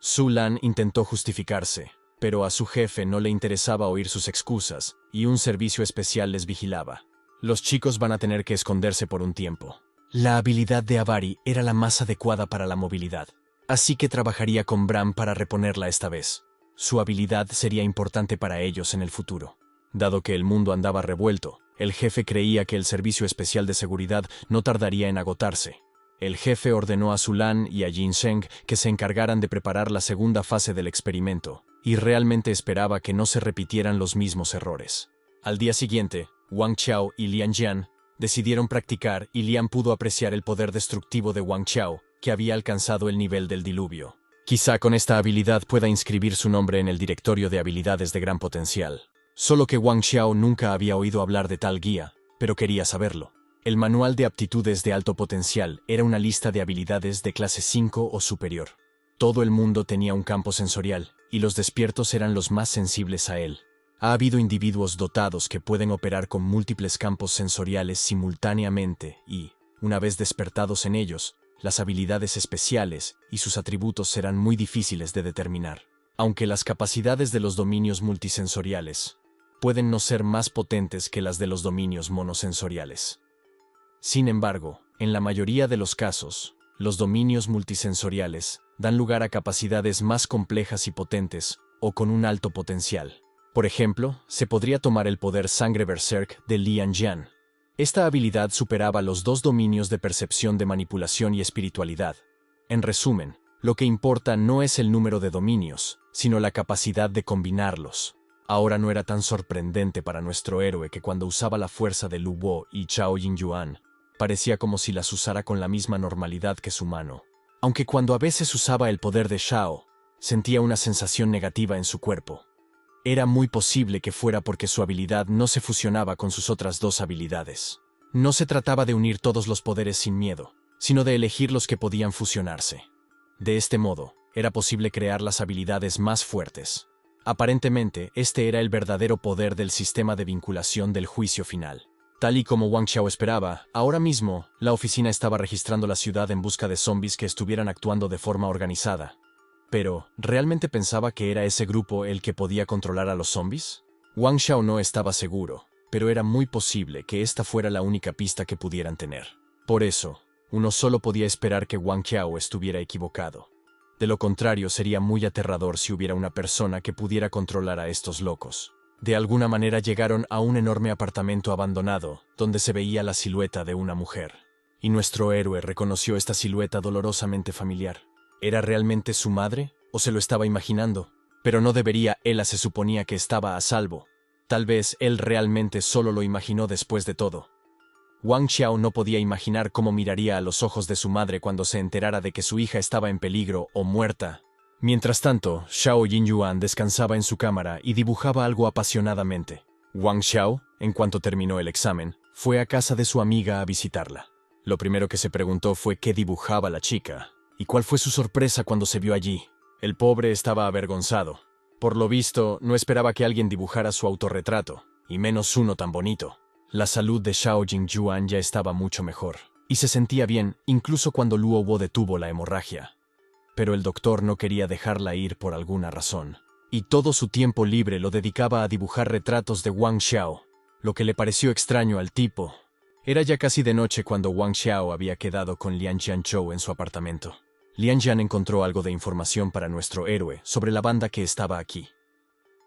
Sulan intentó justificarse, pero a su jefe no le interesaba oír sus excusas, y un servicio especial les vigilaba. Los chicos van a tener que esconderse por un tiempo. La habilidad de Avari era la más adecuada para la movilidad, así que trabajaría con Bram para reponerla esta vez. Su habilidad sería importante para ellos en el futuro. Dado que el mundo andaba revuelto, el jefe creía que el servicio especial de seguridad no tardaría en agotarse. El jefe ordenó a Sulan y a Jin Sheng que se encargaran de preparar la segunda fase del experimento, y realmente esperaba que no se repitieran los mismos errores. Al día siguiente, Wang Xiao y Lian Jian decidieron practicar y Lian pudo apreciar el poder destructivo de Wang Xiao, que había alcanzado el nivel del diluvio. Quizá con esta habilidad pueda inscribir su nombre en el directorio de habilidades de gran potencial. Solo que Wang Xiao nunca había oído hablar de tal guía, pero quería saberlo. El manual de aptitudes de alto potencial era una lista de habilidades de clase 5 o superior. Todo el mundo tenía un campo sensorial, y los despiertos eran los más sensibles a él. Ha habido individuos dotados que pueden operar con múltiples campos sensoriales simultáneamente y, una vez despertados en ellos, las habilidades especiales y sus atributos serán muy difíciles de determinar. Aunque las capacidades de los dominios multisensoriales pueden no ser más potentes que las de los dominios monosensoriales. Sin embargo, en la mayoría de los casos, los dominios multisensoriales dan lugar a capacidades más complejas y potentes o con un alto potencial. Por ejemplo, se podría tomar el poder Sangre Berserk de Lian Jian. Esta habilidad superaba los dos dominios de percepción de manipulación y espiritualidad. En resumen, lo que importa no es el número de dominios, sino la capacidad de combinarlos. Ahora no era tan sorprendente para nuestro héroe que cuando usaba la fuerza de Lu Bo y Xiao Jingyuan, parecía como si las usara con la misma normalidad que su mano. Aunque cuando a veces usaba el poder de Xiao, sentía una sensación negativa en su cuerpo. Era muy posible que fuera porque su habilidad no se fusionaba con sus otras dos habilidades. No se trataba de unir todos los poderes sin miedo, sino de elegir los que podían fusionarse. De este modo, era posible crear las habilidades más fuertes. Aparentemente, este era el verdadero poder del sistema de vinculación del juicio final. Tal y como Wang Xiao esperaba, ahora mismo, la oficina estaba registrando la ciudad en busca de zombies que estuvieran actuando de forma organizada. Pero, ¿realmente pensaba que era ese grupo el que podía controlar a los zombies? Wang Xiao no estaba seguro, pero era muy posible que esta fuera la única pista que pudieran tener. Por eso, uno solo podía esperar que Wang Xiao estuviera equivocado. De lo contrario, sería muy aterrador si hubiera una persona que pudiera controlar a estos locos. De alguna manera llegaron a un enorme apartamento abandonado, donde se veía la silueta de una mujer. Y nuestro héroe reconoció esta silueta dolorosamente familiar. ¿Era realmente su madre? ¿O se lo estaba imaginando? Pero no debería, Ella se suponía que estaba a salvo. Tal vez él realmente solo lo imaginó después de todo. Wang Xiao no podía imaginar cómo miraría a los ojos de su madre cuando se enterara de que su hija estaba en peligro o muerta. Mientras tanto, Xiao Jinyuan descansaba en su cámara y dibujaba algo apasionadamente. Wang Xiao, en cuanto terminó el examen, fue a casa de su amiga a visitarla. Lo primero que se preguntó fue qué dibujaba la chica, y cuál fue su sorpresa cuando se vio allí. El pobre estaba avergonzado. Por lo visto, no esperaba que alguien dibujara su autorretrato, y menos uno tan bonito. La salud de Xiao Jingyuan ya estaba mucho mejor, y se sentía bien incluso cuando Luo Bo detuvo la hemorragia. Pero el doctor no quería dejarla ir por alguna razón, y todo su tiempo libre lo dedicaba a dibujar retratos de Wang Xiao, lo que le pareció extraño al tipo. Era ya casi de noche cuando Wang Xiao había quedado con Lian Jianzhou en su apartamento. Lian Jian encontró algo de información para nuestro héroe sobre la banda que estaba aquí.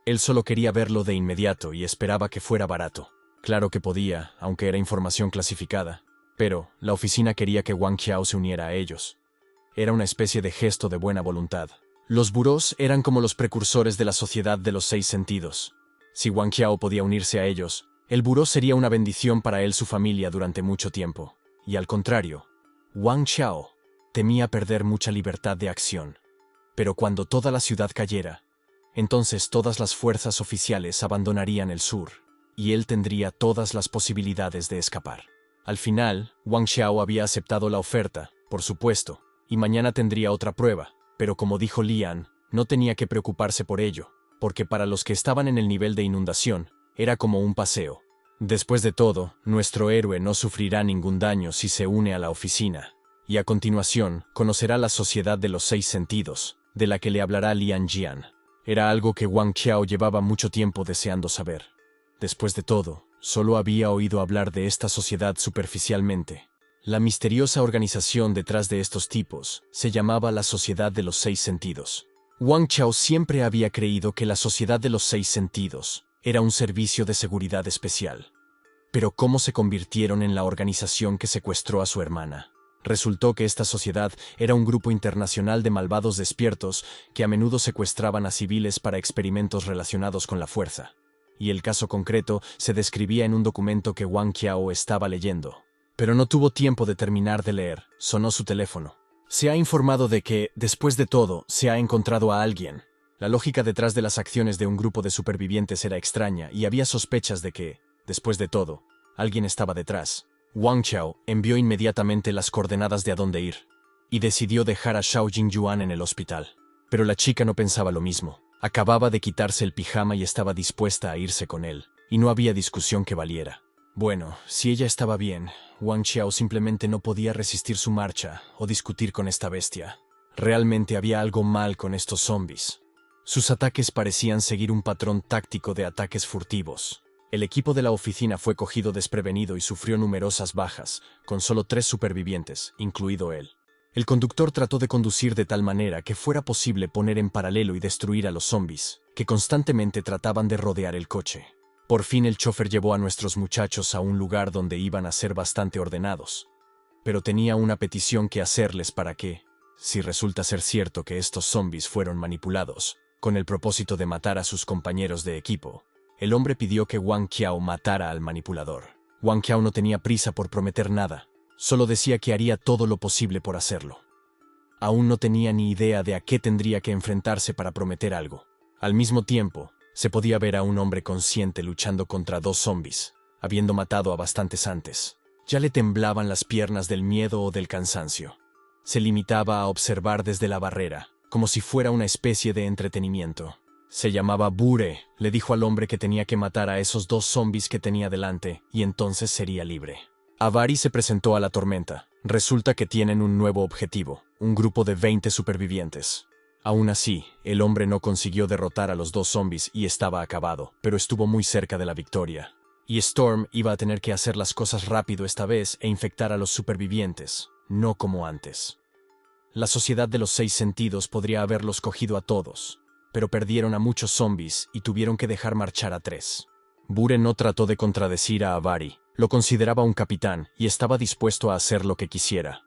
Él solo quería verlo de inmediato y esperaba que fuera barato. Claro que podía, aunque era información clasificada. Pero la oficina quería que Wang Qiao se uniera a ellos. Era una especie de gesto de buena voluntad. Los burós eran como los precursores de la sociedad de los 6 sentidos. Si Wang Qiao podía unirse a ellos, el buró sería una bendición para él y su familia durante mucho tiempo. Y al contrario, Wang Qiao temía perder mucha libertad de acción. Pero cuando toda la ciudad cayera, entonces todas las fuerzas oficiales abandonarían el sur, y él tendría todas las posibilidades de escapar. Al final, Wang Qiao había aceptado la oferta, por supuesto, y mañana tendría otra prueba, pero como dijo Lian, no tenía que preocuparse por ello, porque para los que estaban en el nivel de inundación, era como un paseo. Después de todo, nuestro héroe no sufrirá ningún daño si se une a la oficina, y a continuación conocerá la sociedad de los 6 sentidos, de la que le hablará Lian Jian. Era algo que Wang Qiao llevaba mucho tiempo deseando saber. Después de todo, solo había oído hablar de esta sociedad superficialmente. La misteriosa organización detrás de estos tipos se llamaba la Sociedad de los 6 Sentidos. Wang Qiao siempre había creído que la Sociedad de los 6 Sentidos era un servicio de seguridad especial. Pero ¿cómo se convirtieron en la organización que secuestró a su hermana? Resultó que esta sociedad era un grupo internacional de malvados despiertos que a menudo secuestraban a civiles para experimentos relacionados con la fuerza. Y el caso concreto se describía en un documento que Wang Qiao estaba leyendo. Pero no tuvo tiempo de terminar de leer, sonó su teléfono. Se ha informado de que, después de todo, se ha encontrado a alguien. La lógica detrás de las acciones de un grupo de supervivientes era extraña y había sospechas de que, después de todo, alguien estaba detrás. Wang Qiao envió inmediatamente las coordenadas de a dónde ir, y decidió dejar a Xiao Jingyuan en el hospital. Pero la chica no pensaba lo mismo. Acababa de quitarse el pijama y estaba dispuesta a irse con él, y no había discusión que valiera. Bueno, si ella estaba bien, Wang Qiao simplemente no podía resistir su marcha o discutir con esta bestia. Realmente había algo mal con estos zombies. Sus ataques parecían seguir un patrón táctico de ataques furtivos. El equipo de la oficina fue cogido desprevenido y sufrió numerosas bajas, con solo 3 supervivientes, incluido él. El conductor trató de conducir de tal manera que fuera posible poner en paralelo y destruir a los zombies, que constantemente trataban de rodear el coche. Por fin el chofer llevó a nuestros muchachos a un lugar donde iban a ser bastante ordenados. Pero tenía una petición que hacerles para que, si resulta ser cierto que estos zombies fueron manipulados, con el propósito de matar a sus compañeros de equipo, el hombre pidió que Wang Qiao matara al manipulador. Wang Qiao no tenía prisa por prometer nada, solo decía que haría todo lo posible por hacerlo. Aún no tenía ni idea de a qué tendría que enfrentarse para prometer algo. Al mismo tiempo, se podía ver a un hombre consciente luchando contra 2 zombies, habiendo matado a bastantes antes. Ya le temblaban las piernas del miedo o del cansancio. Se limitaba a observar desde la barrera, como si fuera una especie de entretenimiento. Se llamaba Bure, le dijo al hombre que tenía que matar a esos 2 zombies que tenía delante, y entonces sería libre. Avari se presentó a la tormenta. Resulta que tienen un nuevo objetivo, un grupo de 20 supervivientes. Aún así, el hombre no consiguió derrotar a los 2 zombies y estaba acabado, pero estuvo muy cerca de la victoria. Y Storm iba a tener que hacer las cosas rápido esta vez e infectar a los supervivientes, no como antes. La sociedad de los 6 sentidos podría haberlos cogido a todos, pero perdieron a muchos zombies y tuvieron que dejar marchar a 3. Bure no trató de contradecir a Avari, lo consideraba un capitán y estaba dispuesto a hacer lo que quisiera.